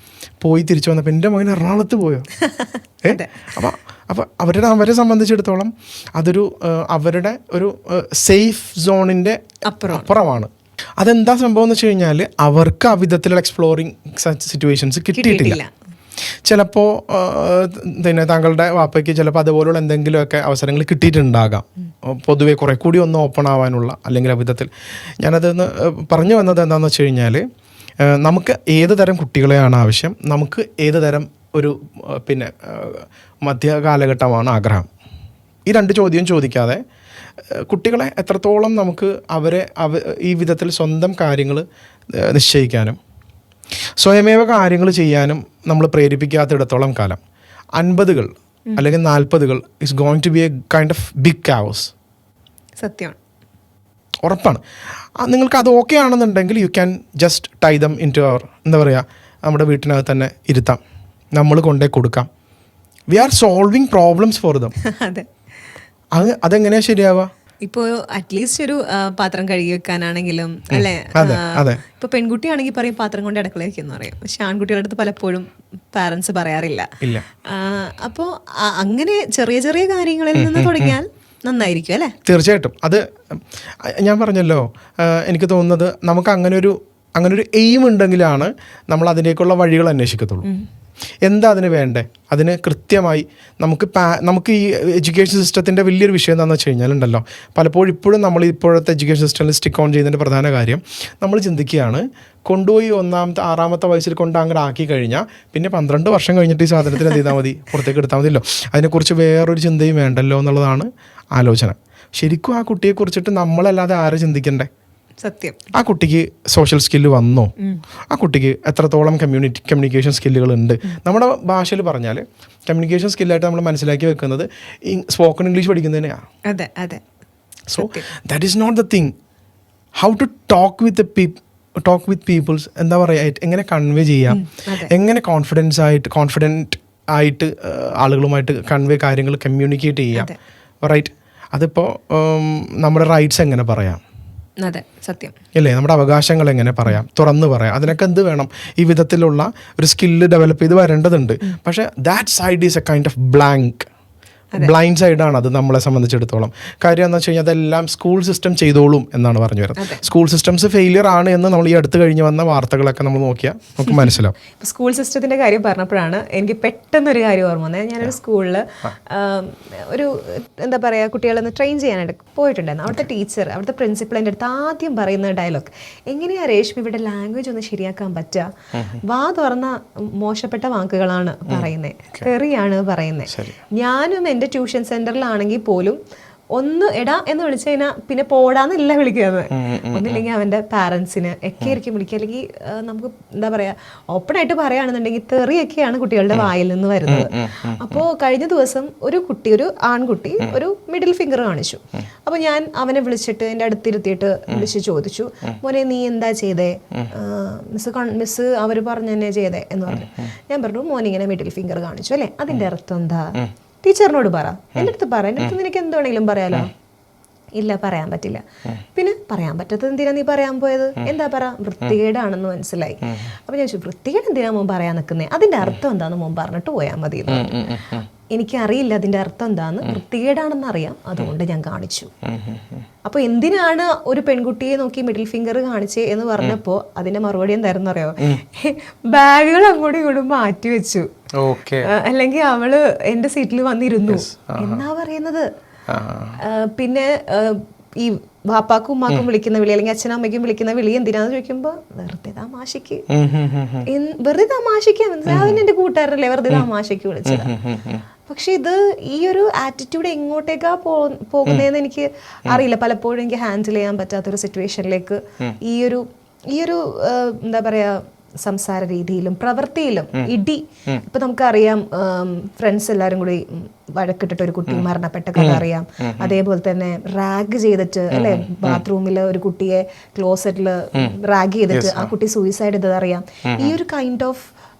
പോയി തിരിച്ചു വന്നപ്പോൾ എൻ്റെ മകൻ എറണാകുളത്ത് പോയോ? അപ്പോൾ അവരെ സംബന്ധിച്ചിടത്തോളം അതൊരു അവരുടെ ഒരു സേഫ് സോണിൻ്റെ അപ്പുറമാണ്. അതെന്താ സംഭവം എന്ന് വെച്ച് കഴിഞ്ഞാൽ, അവർക്ക് ആ വിധത്തിലുള്ള എക്സ്പ്ലോറിങ് സിറ്റുവേഷൻസ് കിട്ടിയിട്ടില്ല. ചിലപ്പോൾ പിന്നെ താങ്കളുടെ വാപ്പയ്ക്ക് ചിലപ്പോൾ അതുപോലുള്ള എന്തെങ്കിലുമൊക്കെ അവസരങ്ങൾ കിട്ടിയിട്ടുണ്ടാകാം. പൊതുവെ കുറേ കൂടി ഒന്ന് ഓപ്പൺ ആവാനുള്ള, അല്ലെങ്കിൽ ആ വിധത്തിൽ ഞാനതൊന്ന് പറഞ്ഞു വന്നത് എന്താണെന്ന് വെച്ച് കഴിഞ്ഞാൽ, നമുക്ക് ഏത് തരം കുട്ടികളെയാണ് ആവശ്യം, നമുക്ക് ഏത് തരം ഒരു പിന്നെ മധ്യകാലഘട്ടമാണ് ആഗ്രഹം, ഈ 2 ചോദ്യം ചോദിക്കാതെ കുട്ടികളെ എത്രത്തോളം നമുക്ക് അവരെ ഈ വിധത്തിൽ സ്വന്തം കാര്യങ്ങൾ നിശ്ചയിക്കാനും സ്വയമേവ കാര്യങ്ങൾ ചെയ്യാനും നമ്മൾ പ്രേരിപ്പിക്കാത്തിടത്തോളം കാലം 50-കൾ അല്ലെങ്കിൽ 40-കൾ is going to be a kind of big chaos. സത്യമാണ്, ഉറപ്പാണ്. നിങ്ങൾക്ക് അത് ഓക്കെ ആണെന്നുണ്ടെങ്കിൽ you can just tie them into അവർ, എന്താ പറയുക, നമ്മുടെ വീട്ടിനകത്ത് തന്നെ ഇരുത്താം, നമ്മൾ കൊണ്ടേ കൊടുക്കാം. We are solving problems for them. അതെ. അതെങ്ങനെയാണ് ശരിയാവുക? ഇപ്പോൾ അറ്റ്ലീസ്റ്റ് ഒരു പാത്രം കഴുകി വെക്കാനാണെങ്കിലും അല്ലേ, ഇപ്പൊ പെൺകുട്ടിയാണെങ്കിൽ പറയും പാത്രം കൊണ്ട് അടുക്കള വെക്കുന്നു പറയും, പക്ഷെ ആൺകുട്ടികളുടെ അടുത്ത് പലപ്പോഴും പാരന്റ്സ് പറയാറില്ല. അപ്പോൾ അങ്ങനെ ചെറിയ ചെറിയ കാര്യങ്ങളിൽ നിന്ന് തുടങ്ങിയാൽ നന്നായിരിക്കും അല്ലേ? തീർച്ചയായിട്ടും. അത് ഞാൻ പറഞ്ഞല്ലോ, എനിക്ക് തോന്നുന്നത് നമുക്ക് അങ്ങനെ ഒരു എയിം ഉണ്ടെങ്കിലാണ് നമ്മൾ അതിലേക്കുള്ള വഴികൾ അന്വേഷിക്കത്തുള്ളൂ. എന്താ അതിന് വേണ്ടേ? അതിന് കൃത്യമായി നമുക്ക് ഈ എഡ്യൂക്കേഷൻ സിസ്റ്റത്തിൻ്റെ വലിയൊരു വിഷയം എന്താണെന്ന് വെച്ച് കഴിഞ്ഞാലുണ്ടല്ലോ, പലപ്പോഴും ഇപ്പോഴും നമ്മൾ ഇപ്പോഴത്തെ എഡ്യൂക്കേഷൻ സിസ്റ്റത്തിൽ സ്റ്റിക്ക് ഓൺ ചെയ്യുന്നതിൻ്റെ പ്രധാന കാര്യം, നമ്മൾ ചിന്തിക്കുകയാണ് കൊണ്ടുപോയി 1-6 വയസ്സിൽ കൊണ്ട് അങ്ങോട്ട് ആക്കി കഴിഞ്ഞാൽ പിന്നെ 12 വർഷം കഴിഞ്ഞിട്ട് ഈ സാധനത്തിന് എന്ത് ചെയ്താൽ മതി, പുറത്തേക്ക് എടുത്താൽ മതിയല്ലോ, അതിനെക്കുറിച്ച് വേറൊരു ചിന്തയും വേണ്ടല്ലോ എന്നുള്ളതാണ് ആലോചന. ശരിക്കും ആ കുട്ടിയെക്കുറിച്ചിട്ട് നമ്മളല്ലാതെ ആരെ ചിന്തിക്കണ്ടേ? സത്യം. ആ കുട്ടിക്ക് സോഷ്യൽ സ്കില്ല് വന്നോ? ആ കുട്ടിക്ക് എത്രത്തോളം കമ്മ്യൂണിക്കേഷൻ സ്കില്ലുകളുണ്ട്? നമ്മുടെ ഭാഷയിൽ പറഞ്ഞാൽ കമ്മ്യൂണിക്കേഷൻ സ്കില്ലായിട്ട് നമ്മൾ മനസ്സിലാക്കി വെക്കുന്നത് സ്പോക്കൺ ഇംഗ്ലീഷ് പഠിക്കുന്നതിനെയാണ്. അതെ അതെ. So that is not the thing. How to talk with peoples, എന്താ പറയുക, എങ്ങനെ കൺവേ ചെയ്യാം, എങ്ങനെ കോൺഫിഡൻറ്റ് ആയിട്ട് ആളുകളുമായിട്ട് കാര്യങ്ങൾ കമ്മ്യൂണിക്കേറ്റ് ചെയ്യാം, റൈറ്റ്? അതിപ്പോൾ നമ്മുടെ റൈറ്റ്സ് എങ്ങനെ പറയാം, അതെ, സത്യം അല്ലേ, നമ്മുടെ അവകാശങ്ങൾ എങ്ങനെ പറയാം, തുറന്നു പറയാം, അതിനൊക്കെ എന്ത് വേണം? ഈ വിധത്തിലുള്ള ഒരു സ്കില്ല് ഡെവലപ്പ് ചെയ്ത് വരേണ്ടതുണ്ട്. പക്ഷേ that side is A kind of blind സൈഡാണ് അത് നമ്മളെ സംബന്ധിച്ചിടത്തോളം. കാര്യം എന്ന് വെച്ച് കഴിഞ്ഞാൽ അതെല്ലാം സ്കൂൾ സിസ്റ്റം ചെയ്തോളും എന്നാണ് പറഞ്ഞു വരുന്നത്. സ്കൂൾ സിസ്റ്റംസ് ഫെയിലിയർ ആണ് എന്ന് നമ്മൾ ഈ അടുത്ത് കഴിഞ്ഞ് വന്ന വാർത്തകളൊക്കെ നമ്മൾ നോക്കിയാൽ നമുക്ക് മനസ്സിലാവും. സ്കൂൾ സിസ്റ്റത്തിന്റെ കാര്യം പറഞ്ഞപ്പോഴാണ് എനിക്ക് പെട്ടെന്നൊരു കാര്യം ഓർമ്മ വന്നത്. ഞാനൊരു സ്കൂളിൽ ഒരു എന്താ പറയുക, കുട്ടികളൊന്ന് ട്രെയിൻ ചെയ്യാനായിട്ട് പോയിട്ടുണ്ടായിരുന്നു. അവിടുത്തെ ടീച്ചർ, അവിടുത്തെ പ്രിൻസിപ്പൾ എൻ്റെ അടുത്ത് ആദ്യം പറയുന്ന ഡയലോഗ്, എങ്ങനെയാ രേഷ്മി ഇവിടെ ലാംഗ്വേജ് ഒന്ന് ശരിയാക്കാൻ പറ്റുക? വാ തുറന്ന മോശപ്പെട്ട വാക്കുകളാണ് പറയുന്നത്, തെറിയാണ് പറയുന്നത്. ഞാനും എൻ്റെ ട്യൂഷൻ സെന്ററിലാണെങ്കിൽ പോലും ഒന്ന് എടാ എന്ന് വിളിച്ചു കഴിഞ്ഞാൽ പിന്നെ പോടാന്നല്ല വിളിക്കുന്നത്. ഒന്നില്ലെങ്കിൽ അവൻ്റെ പാരൻസിന് ഒക്കെ ആയിരിക്കും വിളിക്കുക, അല്ലെങ്കിൽ നമുക്ക് എന്താ പറയുക, ഓപ്പണായിട്ട് പറയുകയാണെന്നുണ്ടെങ്കിൽ തെറിയൊക്കെയാണ് കുട്ടികളുടെ വായിൽ നിന്ന് വരുന്നത്. അപ്പോൾ കഴിഞ്ഞ ദിവസം ഒരു ആൺകുട്ടി ഒരു മിഡിൽ ഫിംഗർ കാണിച്ചു. അപ്പോൾ ഞാൻ അവനെ വിളിച്ചിട്ട് എൻ്റെ അടുത്തിരുത്തിയിട്ട് വിളിച്ച് ചോദിച്ചു, മോനെ നീ എന്താ ചെയ്തേ? മിസ് അവർ പറഞ്ഞു തന്നെ ചെയ്തേ എന്ന് പറഞ്ഞു. ഞാൻ പറഞ്ഞു, മോനിങ്ങനെ മിഡിൽ ഫിംഗർ കാണിച്ചു അല്ലേ, അതിൻ്റെ അർത്ഥം എന്താ? ടീച്ചറിനോട് പറ, എൻ്റെ അടുത്ത് പറ, എൻ്റെ അടുത്ത് നിനക്ക് എന്തുവേണമെങ്കിലും പറയാലോ. ഇല്ല, പറയാൻ പറ്റില്ല. പിന്നെ പറയാൻ പറ്റാത്തത് എന്തിനാ നീ പറയാൻ പോയത്? എന്താ പറ? വൃത്തികേടാണെന്ന് മനസ്സിലായി. അപ്പൊ ഞാൻ ചോദിച്ചു, വൃത്തികേട് എന്തിനാ മോൻ പറയാൻ നിൽക്കുന്നേ? അതിന്റെ അർത്ഥം എന്താന്ന് മോൻ പറഞ്ഞിട്ട് പോയാൽ മതി. എനിക്കറിയില്ല അതിന്റെ അർത്ഥം എന്താന്ന്, വൃത്തികേടാണെന്ന് അറിയാം, അതുകൊണ്ട് ഞാൻ കാണിച്ചു. അപ്പൊ എന്തിനാണ് ഒരു പെൺകുട്ടിയെ നോക്കി മിഡിൽ ഫിംഗർ കാണിച്ചേ എന്ന് പറഞ്ഞപ്പോ അതിന്റെ മറുപടി എന്തായിരുന്നു അറിയോ? ബാഗുകൾ അങ്ങോട്ടും ഇങ്ങോട്ടും മാറ്റി വെച്ചു, അല്ലെങ്കിൽ അവള് എന്റെ സീറ്റിൽ വന്നിരുന്നു എന്നാ പറയുന്നത്. പിന്നെ ഈ വാപ്പാക്കും ഉമ്മാക്കും വിളിക്കുന്ന വിളി, അല്ലെങ്കിൽ അച്ഛനും അമ്മയ്ക്കും വിളിക്കുന്ന വിളി എന്തിനാന്ന് ചോദിക്കുമ്പോ വെറുതെ തമാശക്ക്, അതിന് എന്റെ കൂട്ടുകാരല്ലേ വെറുതെ തമാശക്ക് വിളിച്ചത്. പക്ഷെ ഇത് ഈ ഒരു ആറ്റിറ്റ്യൂഡ് എങ്ങോട്ടേക്കാ പോകുന്നതെന്ന് എനിക്ക് അറിയില്ല. പലപ്പോഴും എനിക്ക് ഹാൻഡിൽ ചെയ്യാൻ പറ്റാത്തൊരു സിറ്റുവേഷനിലേക്ക് ഈ ഒരു എന്താ പറയാ, സംസാര രീതിയിലും പ്രവൃത്തിയിലും ഇടി. ഇപ്പൊ നമുക്കറിയാം, ഫ്രണ്ട്സ് എല്ലാരും കൂടി വഴക്കിട്ടിട്ട് ഒരു കുട്ടി മരണപ്പെട്ട കഥ അറിയാം. അതേപോലെ തന്നെ റാഗ് ചെയ്തിട്ട് അല്ലെ, ബാത്റൂമിൽ ഒരു കുട്ടിയെ ക്ലോസറ്റിൽ റാഗ് ചെയ്തിട്ട് ആ കുട്ടി സൂയിസൈഡ് ചെയ്തത് അറിയാം. ഈ ഒരു കൈൻഡ് ഓഫ്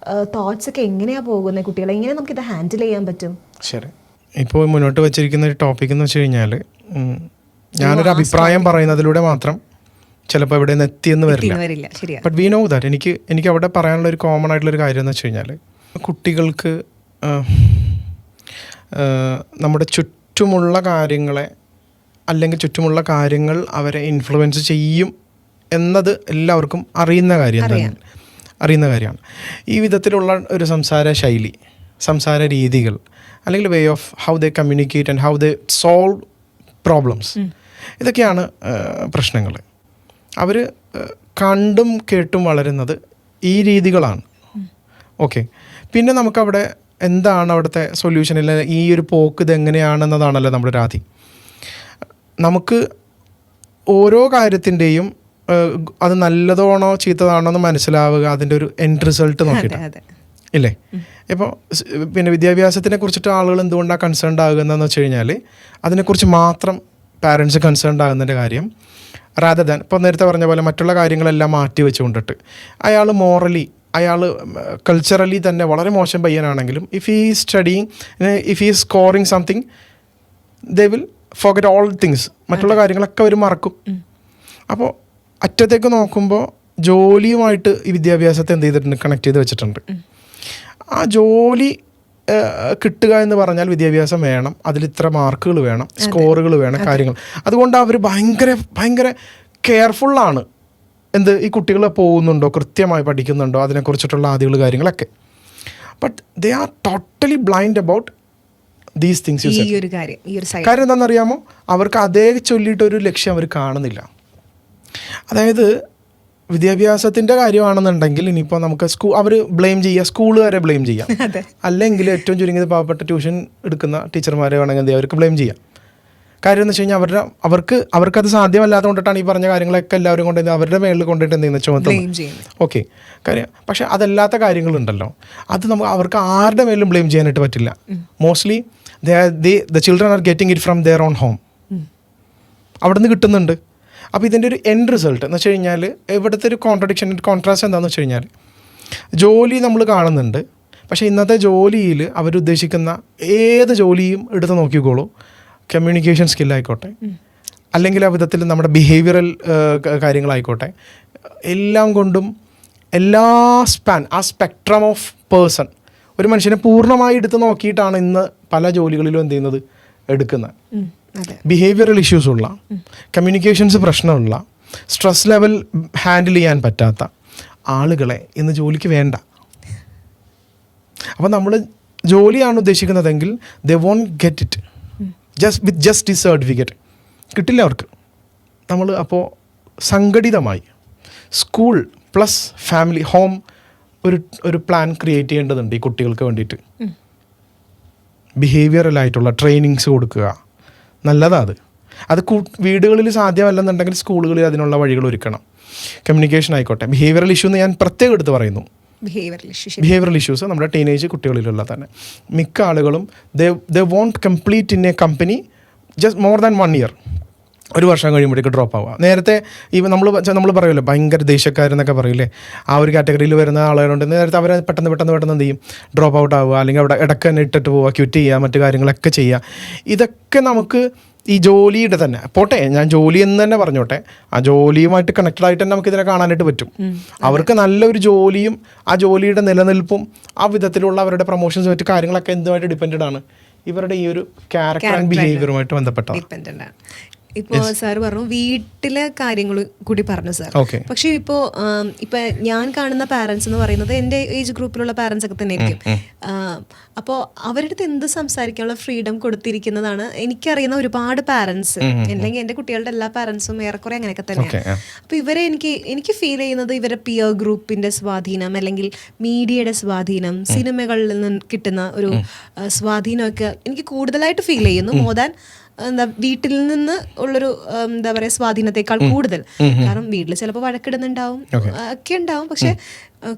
തോട്ട്സ് ഒക്കെ എങ്ങനെയാ പോകുന്നത് കുട്ടികളെ? എങ്ങനെ നമുക്ക് ഇത് ഹാൻഡിൽ ചെയ്യാൻ പറ്റും? ശരി, ഇപ്പോൾ മുന്നോട്ട് വെച്ചിരിക്കുന്ന ഒരു ടോപ്പിക് എന്ന് വെച്ച് കഴിഞ്ഞാൽ, ഞാനൊരു അഭിപ്രായം പറയുന്നതിലൂടെ മാത്രം ചിലപ്പോൾ ഇവിടെ നിന്ന് എത്തിയെന്ന് വരില്ല. But we know that. എനിക്ക് അവിടെ പറയാനുള്ള ഒരു കോമൺ ആയിട്ടുള്ളൊരു കാര്യം എന്ന് വെച്ച് കഴിഞ്ഞാൽ, കുട്ടികൾക്ക് നമ്മുടെ ചുറ്റുമുള്ള കാര്യങ്ങളെ, അല്ലെങ്കിൽ ചുറ്റുമുള്ള കാര്യങ്ങൾ അവരെ ഇൻഫ്ലുവൻസ് ചെയ്യും എന്നത് എല്ലാവർക്കും അറിയുന്ന കാര്യമാണ്. ഈ വിധത്തിലുള്ള ഒരു സംസാര ശൈലി, സംസാര രീതികൾ, അല്ലെങ്കിൽ way of how they communicate and how they solve problems. ഇതൊക്കെയാണ് പ്രശ്നങ്ങൾ. അവർ കണ്ടും കേട്ടും വളരുന്നത് ഈ രീതികളാണ്. ഓക്കെ, പിന്നെ നമുക്കവിടെ എന്താണ് അവിടുത്തെ സൊല്യൂഷൻ, ഇല്ല ഈ ഒരു പോക്ക് ഇതെങ്ങനെയാണെന്നതാണല്ലോ നമ്മുടെ രാധി. നമുക്ക് ഓരോ കാര്യത്തിൻ്റെയും അത് നല്ലതാണോ ചീത്തതാണോ എന്ന് മനസ്സിലാവുക അതിൻ്റെ ഒരു എൻഡ് റിസൾട്ട് നോക്കിയിട്ട് ഇല്ലേ. ഇപ്പോൾ പിന്നെ വിദ്യാഭ്യാസത്തിനെ കുറിച്ചിട്ട് ആളുകൾ എന്തുകൊണ്ടാണ് കൺസേൺഡ് ആകുന്നതെന്ന് വെച്ച് കഴിഞ്ഞാൽ അതിനെക്കുറിച്ച് മാത്രം പാരൻസ് കൺസേൺഡ് ആകുന്നതിൻ്റെ കാര്യം റാദർ ദാൻ ഇപ്പോൾ നേരത്തെ പറഞ്ഞ പോലെ മറ്റുള്ള കാര്യങ്ങളെല്ലാം മാറ്റി വെച്ചുകൊണ്ടിട്ട് അയാൾ മോറലി അയാൾ കൾച്ചറലി തന്നെ വളരെ മോശം പയ്യനാണെങ്കിലും if he studying if he scoring something they will forget all things, മറ്റുള്ള കാര്യങ്ങളൊക്കെ അവർ മറക്കും. അപ്പോൾ അറ്റത്തേക്ക് നോക്കുമ്പോൾ ജോലിയുമായിട്ട് ഈ വിദ്യാഭ്യാസത്തെ എന്ത് ചെയ്തിട്ടുണ്ട്, കണക്ട് ചെയ്ത് വെച്ചിട്ടുണ്ട്. ആ ജോലി കിട്ടുക എന്ന് പറഞ്ഞാൽ വിദ്യാഭ്യാസം വേണം, അതിൽ ഇത്ര മാർക്കുകൾ വേണം, സ്കോറുകൾ വേണം, കാര്യങ്ങൾ. അതുകൊണ്ട് അവർ ഭയങ്കര കെയർഫുള്ളാണ്. എന്ത് ഈ കുട്ടികൾ പോകുന്നുണ്ടോ, കൃത്യമായി പഠിക്കുന്നുണ്ടോ, അതിനെക്കുറിച്ചിട്ടുള്ള ആദികൾ കാര്യങ്ങളൊക്കെ. But they are totally blind about these things. കാര്യം എന്താണെന്നറിയാമോ, അവർക്ക് അതേ ചൊല്ലിയിട്ടൊരു ലക്ഷ്യം അവർ കാണുന്നില്ല. അതായത് വിദ്യാഭ്യാസത്തിൻ്റെ കാര്യമാണെന്നുണ്ടെങ്കിൽ ഇനിയിപ്പോൾ നമുക്ക് അവർ ബ്ലെയിം ചെയ്യുക, സ്കൂളുകാരെ ബ്ലെയിം ചെയ്യാം, അല്ലെങ്കിൽ ഏറ്റവും ചുരുങ്ങിയത് പാവപ്പെട്ട ട്യൂഷൻ എടുക്കുന്ന ടീച്ചർമാരെ വേണമെങ്കിൽ അവർക്ക് ബ്ലെയിം ചെയ്യാം. കാര്യം എന്ന് വെച്ച് കഴിഞ്ഞാൽ അവർക്കത് സാധ്യമല്ലാത്തതുകൊണ്ടിട്ടാണ് ഈ പറഞ്ഞ കാര്യങ്ങളൊക്കെ എല്ലാവരും കൊണ്ട് അവരുടെ മേളിൽ കൊണ്ടിട്ട് എന്തെങ്കിലും ചുമത്തുന്നത്. ഓക്കെ, കാര്യം. പക്ഷേ അതല്ലാത്ത കാര്യങ്ങളുണ്ടല്ലോ, അത് അവർക്ക് ആരുടെ മേലും ബ്ലെയിം ചെയ്യാനായിട്ട് പറ്റില്ല. Mostly the children are getting it from their own home. അവിടെ നിന്ന് കിട്ടുന്നുണ്ട്. അപ്പോൾ ഇതിൻ്റെ ഒരു എൻഡ് റിസൾട്ട് എന്ന് വെച്ച് കഴിഞ്ഞാൽ ഇവിടുത്തെ ഒരു കോൺട്രാസ്റ്റ് എന്താണെന്ന് വെച്ച് കഴിഞ്ഞാൽ ജോലി നമ്മൾ കാണുന്നുണ്ട്, പക്ഷേ ഇന്നത്തെ ജോലിയിൽ അവരുദ്ദേശിക്കുന്ന ഏത് ജോലിയും എടുത്ത് നോക്കിക്കോളൂ, കമ്മ്യൂണിക്കേഷൻ സ്കില്ലായിക്കോട്ടെ, അല്ലെങ്കിൽ ആ വിധത്തിൽ നമ്മുടെ ബിഹേവിയറൽ കാര്യങ്ങളായിക്കോട്ടെ, എല്ലാം കൊണ്ടും ആ സ്പെക്ട്രം ഓഫ് പേഴ്സൺ ഒരു മനുഷ്യനെ പൂർണ്ണമായി എടുത്ത് നോക്കിയിട്ടാണ് ഇന്ന് പല ജോലികളിലും എന്ത് ചെയ്യുന്നത്, എടുക്കുന്നത്. ബിഹേവിയറൽ ഇഷ്യൂസ് ഉള്ള, കമ്മ്യൂണിക്കേഷൻസ് പ്രശ്നമുള്ള, സ്ട്രെസ് ലെവൽ ഹാൻഡിൽ ചെയ്യാൻ പറ്റാത്ത ആളുകളെ ഇന്ന് ജോലിക്ക് വേണ്ട. അപ്പോൾ നമ്മൾ ജോലിയാണ് ഉദ്ദേശിക്കുന്നതെങ്കിൽ ദേ വോണ്ട് ഗെറ്റ് ഇറ്റ് ജസ്റ്റ് ഈ സർട്ടിഫിക്കറ്റ് കിട്ടില്ല അവർക്ക്. നമ്മൾ അപ്പോൾ സംഘടിതമായി സ്കൂൾ പ്ലസ് ഫാമിലി ഹോം ഒരു പ്ലാൻ ക്രിയേറ്റ് ചെയ്യേണ്ടതുണ്ട് ഈ കുട്ടികൾക്ക് വേണ്ടിയിട്ട്. ബിഹേവിയറലായിട്ടുള്ള ട്രെയിനിങ്സ് കൊടുക്കുക, നല്ലതാണ്. അത് വീടുകളിൽ സാധ്യമല്ലെന്നുണ്ടെങ്കിൽ സ്കൂളുകളിൽ അതിനുള്ള വഴികൾ ഒരുക്കണം. കമ്മ്യൂണിക്കേഷൻ ആയിക്കോട്ടെ, ബിഹേവിയറൽ ഇഷ്യൂ എന്ന് ഞാൻ പ്രത്യേകം എടുത്ത് പറയുന്നു. ബിഹേവിയറൽ ഇഷ്യൂസ് നമ്മുടെ ടീനേജ് കുട്ടികളിലുള്ള തന്നെ മിക്ക ആളുകളും they won't complete in a company just more than 1 year, ഒരു വർഷം കഴിയുമ്പോഴേക്ക് ഡ്രോപ്പ് ആവുക. നേരത്തെ ഈ നമ്മൾ പറയുമല്ലോ ഭയങ്കര ദേഷ്യക്കാരെന്നൊക്കെ പറയില്ലേ, ആ ഒരു കാറ്റഗറിയിൽ വരുന്ന ആളുകളുണ്ട്. നേരത്തെ അവരെ പെട്ടെന്ന് എന്ത് ചെയ്യും, ഡ്രോപ്പ് ഔട്ട് ആവുക, അല്ലെങ്കിൽ അവിടെ ഇടയ്ക്ക് തന്നെ ഇട്ടിട്ട് പോവുക, ക്വിറ്റ് ചെയ്യുക, മറ്റു കാര്യങ്ങളൊക്കെ ചെയ്യുക. ഇതൊക്കെ നമുക്ക് ഈ ജോലിയുടെ തന്നെ പോട്ടെ, ഞാൻ ജോലി എന്ന് തന്നെ പറഞ്ഞോട്ടെ, ആ ജോലിയുമായിട്ട് കണക്റ്റഡ് ആയിട്ട് തന്നെ നമുക്കിതിനെ കാണാനായിട്ട് പറ്റും. അവർക്ക് നല്ലൊരു ജോലിയും ആ ജോലിയുടെ നിലനിൽപ്പും ആ വിധത്തിലുള്ള അവരുടെ പ്രൊമോഷൻസ് മറ്റു കാര്യങ്ങളൊക്കെ എന്തുമായിട്ട് ഡിപ്പെൻഡഡ് ആണ്, ഇവരുടെ ഈ ഒരു ക്യാരക്ടർ ആൻഡ് ബിഹേവിയറുമായിട്ട് ബന്ധപ്പെട്ടതാണ്. ഇപ്പോൾ സാർ പറഞ്ഞു വീട്ടിലെ കാര്യങ്ങൾ കൂടി പറഞ്ഞു സാർ. പക്ഷേ ഇപ്പൊ ഞാൻ കാണുന്ന പാരന്റ്സ് എന്ന് പറയുന്നത് എൻ്റെ ഏജ് ഗ്രൂപ്പിലുള്ള പാരന്റ്സ് ഒക്കെ തന്നെ ആയിരിക്കും. അപ്പോൾ അവരുടെ അടുത്ത് എന്ത് സംസാരിക്കാനുള്ള ഫ്രീഡം കൊടുത്തിരിക്കുന്നതാണ്. എനിക്കറിയുന്ന ഒരുപാട് പാരന്റ്സ്, അല്ലെങ്കിൽ എൻ്റെ കുട്ടികളുടെ എല്ലാ പാരന്റ്സും ഏറെക്കുറെ അങ്ങനെയൊക്കെ തന്നെയാണ്. അപ്പോൾ ഇവരെ എനിക്ക് ഫീൽ ചെയ്യുന്നത് ഇവരുടെ പിയർ ഗ്രൂപ്പിന്റെ സ്വാധീനം, അല്ലെങ്കിൽ മീഡിയയുടെ സ്വാധീനം, സിനിമകളിൽ നിന്ന് കിട്ടുന്ന ഒരു സ്വാധീനമൊക്കെ എനിക്ക് കൂടുതലായിട്ട് ഫീൽ ചെയ്യുന്നു. മോർ ദാൻ വീട്ടിൽ നിന്ന് ഉള്ളൊരു എന്താ പറയുക സ്വാധീനത്തെക്കാൾ കൂടുതൽ. കാരണം വീട്ടിൽ ചിലപ്പോൾ വഴക്കിടുന്നുണ്ടാവും ഒക്കെ ഉണ്ടാവും, പക്ഷെ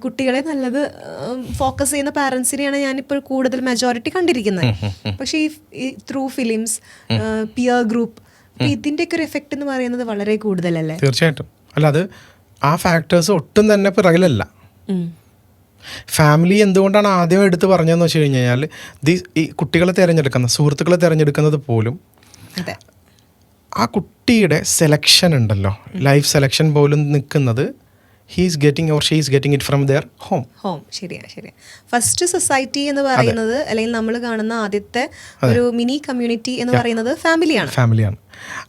കുട്ടികളെ നല്ലത് ഫോക്കസ് ചെയ്യുന്ന പാരൻസിനെയാണ് ഞാനിപ്പോൾ കൂടുതൽ മെജോറിറ്റി കണ്ടിരിക്കുന്നത്. പക്ഷേ ഈ ത്രൂ ഫിലിംസ്, പിയർ ഗ്രൂപ്പ്, ഇതിൻ്റെയൊക്കെ ഒരു എഫക്റ്റ് എന്ന് പറയുന്നത് വളരെ കൂടുതലല്ലേ? തീർച്ചയായിട്ടും. അല്ല, അത് ആ ഫാക്ടേഴ്സ് ഒട്ടും തന്നെ പിറകിലല്ല. ഫാമിലി എന്തുകൊണ്ടാണ് ആദ്യം എടുത്ത് പറഞ്ഞതെന്ന് വെച്ച് കഴിഞ്ഞാൽ ഈ കുട്ടികളെ തിരഞ്ഞെടുക്കുന്ന സുഹൃത്തുക്കളെ തിരഞ്ഞെടുക്കുന്നത് പോലും ആ കുട്ടിയുടെ സെലക്ഷൻ ഉണ്ടല്ലോ, ലൈഫ് സെലക്ഷൻ പോലും നിൽക്കുന്നത് he's getting or she is getting it from there home. ശരിയാ. ഫസ്റ്റ് സൊസൈറ്റി എന്ന് പറയുന്നത്, അല്ലെങ്കിൽ നമ്മൾ കാണുന്ന ആദ്യത്തെ ഒരു മിനി കമ്മ്യൂണിറ്റി എന്ന് പറയുന്നത് ഫാമിലിയാണ്.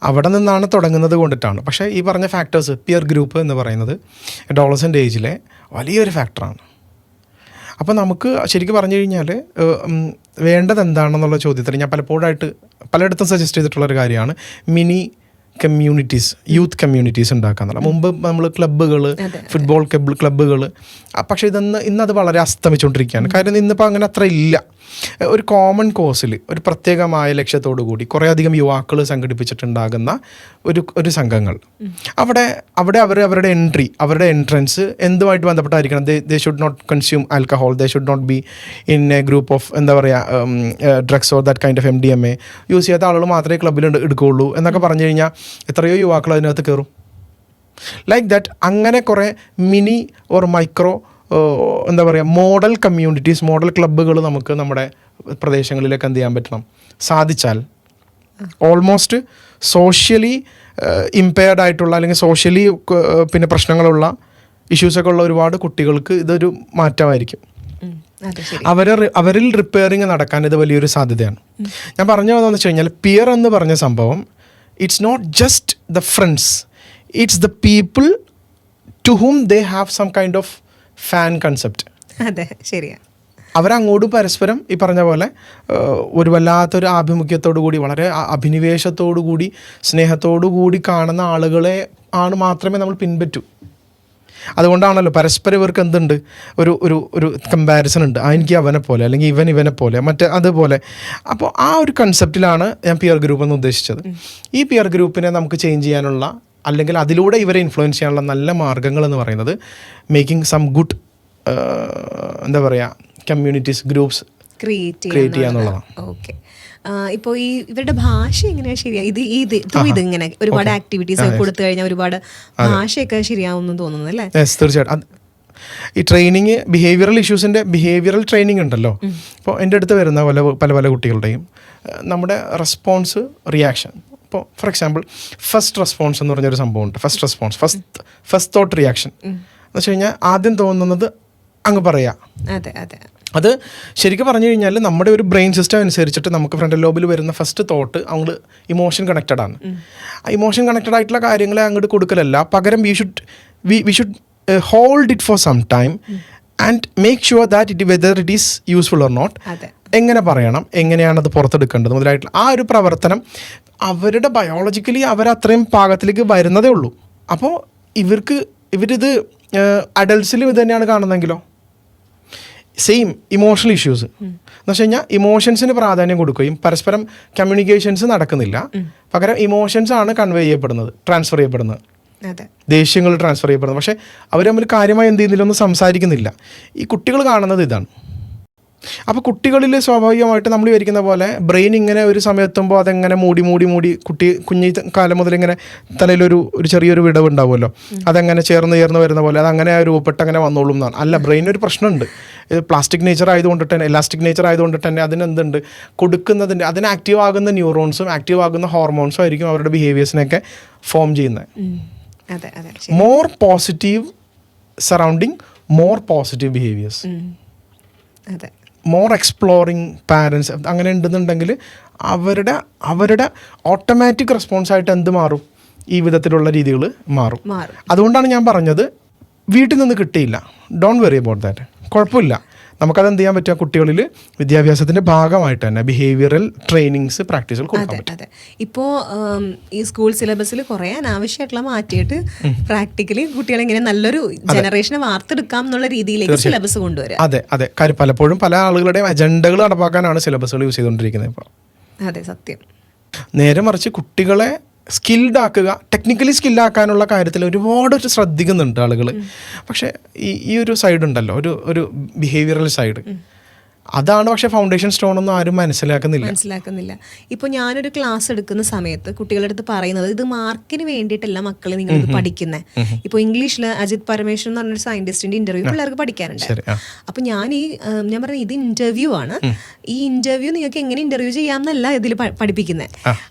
അവിടെ നിന്നാണ് തുടങ്ങുന്നത് കൊണ്ടിട്ടാണ്. പക്ഷേ ഈ പറഞ്ഞ ഫാക്ടേഴ്സ്, പിയർ ഗ്രൂപ്പ് എന്ന് പറയുന്നത് അഡോളസെൻ്റ് ഏജിലെ വലിയൊരു ഫാക്ടറാണ്. അപ്പോൾ നമുക്ക് ശരിക്കും പറഞ്ഞു കഴിഞ്ഞാൽ വേണ്ടത് എന്താണെന്നുള്ള ചോദ്യത്തിന് ഞാൻ പലയിടത്തും സജസ്റ്റ് ചെയ്തിട്ടുള്ളൊരു കാര്യമാണ് മിനി കമ്മ്യൂണിറ്റീസ്, യൂത്ത് കമ്മ്യൂണിറ്റീസ് ഉണ്ടാക്കാന്നുള്ള. മുമ്പ് നമ്മൾ ക്ലബ്ബുകൾ, ഫുട്ബോൾ ക്ലബ്ബുകൾ, പക്ഷേ ഇന്നത് വളരെ അസ്തമിച്ചുകൊണ്ടിരിക്കുകയാണ്. കാര്യം ഇന്നിപ്പോൾ അങ്ങനെ അത്ര ഇല്ല. ഒരു കോമൺ കോസിൽ ഒരു പ്രത്യേകമായ ലക്ഷ്യത്തോടു കൂടി കുറേയധികം യുവാക്കൾ സംഘടിപ്പിച്ചിട്ടുണ്ടാകുന്ന ഒരു സംഘങ്ങൾ, അവിടെ അവരുടെ എൻട്രൻസ് എന്തുമായിട്ട് ബന്ധപ്പെട്ടായിരിക്കണം? They should not consume alcohol, they should not be in a group of എന്താ പറയുക drugs or that kind of MDMA use ചെയ്യാത്ത ആളുകൾ മാത്രമേ ക്ലബ്ബിൽ എടുക്കുകയുള്ളൂ എന്നൊക്കെ പറഞ്ഞു കഴിഞ്ഞാൽ എത്രയോ യുവാക്കൾ അതിനകത്ത് കയറും. ലൈക്ക് ദാറ്റ് അങ്ങനെ കുറേ മിനി ഓർ മൈക്രോ എന്താ പറയുക മോഡൽ കമ്മ്യൂണിറ്റീസ്, മോഡൽ ക്ലബ്ബുകൾ നമുക്ക് നമ്മുടെ പ്രദേശങ്ങളിലേക്ക് എന്ത് ചെയ്യാൻ പറ്റണം? സാധിച്ചാൽ ഓൾമോസ്റ്റ് സോഷ്യലി ഇമ്പയർഡ് ആയിട്ടുള്ള അല്ലെങ്കിൽ സോഷ്യലി പിന്നെ പ്രശ്നങ്ങളുള്ള ഇഷ്യൂസൊക്കെ ഉള്ള ഒരുപാട് കുട്ടികൾക്ക് ഇതൊരു മാറ്റമായിരിക്കും. അവരിൽ റിപ്പയറിങ് നടക്കാൻ ഇത് വലിയൊരു സാധ്യതയാണ്. ഞാൻ പറഞ്ഞു വന്നതെന്ന് വെച്ച് കഴിഞ്ഞാൽ പിയർ എന്ന് പറഞ്ഞ സംഭവം it's not just the friends, it's the people to whom they have some kind of fan concept. അതെ, ശരിയാണ്. അവരങ്ങോട്ട് പരസ്പരം ഈ പറഞ്ഞ പോലെ ഒരു വല്ലാത്തൊരു ആഭിമുഖ്യത്തോടു കൂടി, വളരെ അഭിനിവേശത്തോടു കൂടി, സ്നേഹത്തോടു കൂടി കാണുന്ന ആളുകളെ മാത്രമേ നമ്മൾ പിൻപറ്റൂ. അതുകൊണ്ടാണല്ലോ പരസ്പരം ഇവർക്ക് എന്തുണ്ട്, ഒരു കമ്പാരിസൺ ഉണ്ട്. എനിക്ക് അവനെ പോലെ, അല്ലെങ്കിൽ ഇവനെ പോലെ, അതുപോലെ. അപ്പോൾ ആ ഒരു കൺസെപ്റ്റിലാണ് ഞാൻ പിയർ ഗ്രൂപ്പ് എന്ന് ഉദ്ദേശിച്ചത്. ഈ പിയർ ഗ്രൂപ്പിനെ നമുക്ക് ചേഞ്ച് ചെയ്യാനുള്ള, അല്ലെങ്കിൽ അതിലൂടെ ഇവരെ ഇൻഫ്ലുവൻസ് ചെയ്യാനുള്ള നല്ല മാർഗ്ഗങ്ങൾ എന്ന് പറയുന്നത് മേക്കിംഗ് സം ഗുഡ് എന്താ പറയുക കമ്മ്യൂണിറ്റീസ്, ഗ്രൂപ്പ്സ് ക്രിയേറ്റ് ചെയ്യുക എന്നുള്ളതാണ്. ഓക്കെ. ഇപ്പോൾ ഇവരുടെ ഭാഷ എങ്ങനെയാണ് ശരിയാ? ഇതിങ്ങനെ ഒരുപാട് ആക്ടിവിറ്റീസ് കൊടുത്തു കഴിഞ്ഞാൽ ഒരുപാട് ഭാഷയൊക്കെ ശരിയാവുമെന്ന് തോന്നുന്നു അല്ലേ? തീർച്ചയായിട്ടും. ഈ ട്രെയിനിങ്, ബിഹേവിയറൽ ട്രെയിനിങ് ഉണ്ടല്ലോ. ഇപ്പോൾ എൻ്റെ അടുത്ത് വരുന്ന പല കുട്ടികളുടെയും നമ്മുടെ റെസ്പോൺസ്, റിയാക്ഷൻ, ഇപ്പോൾ ഫോർ എക്സാമ്പിൾ ഫസ്റ്റ് റെസ്പോൺസ് എന്ന് പറഞ്ഞൊരു സംഭവമുണ്ട്. ഫസ്റ്റ് തോട്ട് റിയാക്ഷൻ എന്ന് വെച്ച് കഴിഞ്ഞാൽ ആദ്യം തോന്നുന്നത് അങ്ങ് പറയാം. അത് ശരിക്കും പറഞ്ഞു കഴിഞ്ഞാൽ നമ്മുടെ ഒരു ബ്രെയിൻ സിസ്റ്റം അനുസരിച്ചിട്ട് നമുക്ക് ഫ്രണ്ടൽ ലോബിൽ വരുന്ന ഫസ്റ്റ് തോട്ട് അങ്ങോട്ട് ഇമോഷൻ കണക്റ്റഡ് ആണ്. ആ ഇമോഷൻ കണക്റ്റഡ് ആയിട്ടുള്ള കാര്യങ്ങളെ അങ്ങോട്ട് കൊടുക്കലല്ല, പകരം we should hold it for some time and make sure that whether it is useful or not, എങ്ങനെ പറയണം, എങ്ങനെയാണത് പുറത്തെടുക്കേണ്ടത് മുതലായിട്ടുള്ള ആ ഒരു പ്രവർത്തനം അവരുടെ ബയോളജിക്കലി അവരത്രയും പാകത്തിലേക്ക് വരുന്നതേ ഉള്ളൂ. അപ്പോൾ ഇവരിത് അഡൽട്ട്സിലും ഇത് തന്നെയാണ് കാണുന്നതെങ്കിലോ സെയിം ഇമോഷണൽ ഇഷ്യൂസ് എന്ന് വെച്ച് കഴിഞ്ഞാൽ ഇമോഷൻസിന് പ്രാധാന്യം കൊടുക്കുകയും പരസ്പരം കമ്മ്യൂണിക്കേഷൻസ് നടക്കുന്നില്ല, പകരം ഇമോഷൻസ് ആണ് കൺവേ ചെയ്യപ്പെടുന്നത്, ട്രാൻസ്ഫർ ചെയ്യപ്പെടുന്നത്, ദേഷ്യങ്ങൾ ട്രാൻസ്ഫർ ചെയ്യപ്പെടുന്നത്. പക്ഷേ അവർ തമ്മിൽ കാര്യമായി എന്ത് ചെയ്യുന്നില്ല, ഒന്നും സംസാരിക്കുന്നില്ല. ഈ കുട്ടികൾ കാണുന്നത് ഇതാണ്. അപ്പോൾ കുട്ടികളിൽ സ്വാഭാവികമായിട്ട് നമ്മൾ വിചാരിക്കുന്ന പോലെ ബ്രെയിൻ ഇങ്ങനെ ഒരു സമയത്തുമ്പോൾ അതെങ്ങനെ മൂടി കുഞ്ഞി കാലം മുതൽ ഇങ്ങനെ തലയിലൊരു ചെറിയൊരു വിടവ് ഉണ്ടാവുമല്ലോ, അതങ്ങനെ ചേർന്ന് വരുന്ന പോലെ അതങ്ങനെ രൂപപ്പെട്ട് അങ്ങനെ വന്നോളും എന്നാണ്. അല്ല, ബ്രെയിനൊരു പ്രശ്നമുണ്ട്. ഇത് പ്ലാസ്റ്റിക് നേച്ചർ ആയതുകൊണ്ടിട്ട് തന്നെ, എലാസ്റ്റിക് നേച്ചർ ആയതുകൊണ്ടിട്ട് തന്നെ അതിനെന്തുണ്ട്, കൊടുക്കുന്നതിൻ്റെ അതിന് ആക്റ്റീവ് ആകുന്ന ന്യൂറോൺസും ആക്റ്റീവ് ആകുന്ന ഹോർമോൺസും ആയിരിക്കും അവരുടെ ബിഹേവിയേഴ്സിനെയൊക്കെ ഫോം ചെയ്യുന്നത്. More positive surrounding, more positive behaviours, more exploring parents അങ്ങനെ ഉണ്ടെന്നുണ്ടെങ്കിൽ അവരുടെ ഓട്ടോമാറ്റിക് റെസ്പോൺസായിട്ട് എന്ത് മാറും, ഈ വിധത്തിലുള്ള രീതികൾ മാറും. അതുകൊണ്ടാണ് ഞാൻ പറഞ്ഞത് വീട്ടിൽ നിന്ന് കിട്ടിയില്ല, ഡോണ്ട് വെറി അബൌട്ട് ദാറ്റ്, കുഴപ്പമില്ല, നമുക്കത് എന്ത് ചെയ്യാൻ പറ്റുക, കുട്ടികളിൽ വിദ്യാഭ്യാസത്തിൻ്റെ ഭാഗമായിട്ട് തന്നെ ബിഹേവിയറൽ ട്രെയിനിങ്സ് പ്രാക്ടീസുകൾ കൊടുക്കാൻ പറ്റും. അതെ, ഇപ്പോൾ ഈ സ്കൂൾ സിലബസിൽ കുറേ അനാവശ്യമായിട്ടുള്ള മാറ്റിയിട്ട് പ്രാക്ടിക്കലി കുട്ടികളെ ഇങ്ങനെ നല്ലൊരു ജനറേഷനെ വാർത്തെടുക്കാം എന്നുള്ള രീതിയിലേക്ക് സിലബസ് കൊണ്ടുവരിക. അതെ, കാര്യം പലപ്പോഴും പല ആളുകളുടെയും അജണ്ടകൾ നടപ്പാക്കാനാണ് സിലബസുകൾ യൂസ് ചെയ്തുകൊണ്ടിരിക്കുന്നത് ഇപ്പോൾ. അതെ, സത്യം. നേരെ മറിച്ച് കുട്ടികളെ സ്കിൽഡ് ആക്കുക, ടെക്നിക്കലി സ്കില്ലാക്കാനുള്ള കാര്യത്തിൽ ഒരുപാട് ശ്രദ്ധിക്കുന്നുണ്ട് ആളുകൾ. പക്ഷേ ഈ ഒരു സൈഡ് ഉണ്ടല്ലോ, ഒരു ബിഹേവിയറൽ സൈഡ്, അതാണ് പക്ഷേ ഫൗണ്ടേഷൻ സ്റ്റോൺ ഒന്നും ആരും മനസ്സിലാക്കുന്നില്ല. ഇപ്പോൾ ഞാനൊരു ക്ലാസ് എടുക്കുന്ന സമയത്ത് കുട്ടികളുടെ അടുത്ത് പറയുന്നത്, ഇത് മാർക്കിന് വേണ്ടിയിട്ടല്ല മക്കളെ നിങ്ങൾ ഇത് പഠിക്കുന്നത്. ഇപ്പോൾ ഇംഗ്ലീഷിൽ അജിത് പരമേശ്വരൻ എന്ന് പറഞ്ഞൊരു സയന്റിസ്റ്റിന്റെ ഇന്റർവ്യൂ പിള്ളേർക്ക് പഠിക്കാനുണ്ട്. അപ്പോൾ ഞാൻ പറഞ്ഞത് ഇത് ഇന്റർവ്യൂ ആണ്, ഈ ഇന്റർവ്യൂ നിങ്ങൾക്ക് എങ്ങനെ ഇന്റർവ്യൂ ചെയ്യാമെന്നല്ല ഇതിൽ പഠിപ്പിക്കുന്നത്.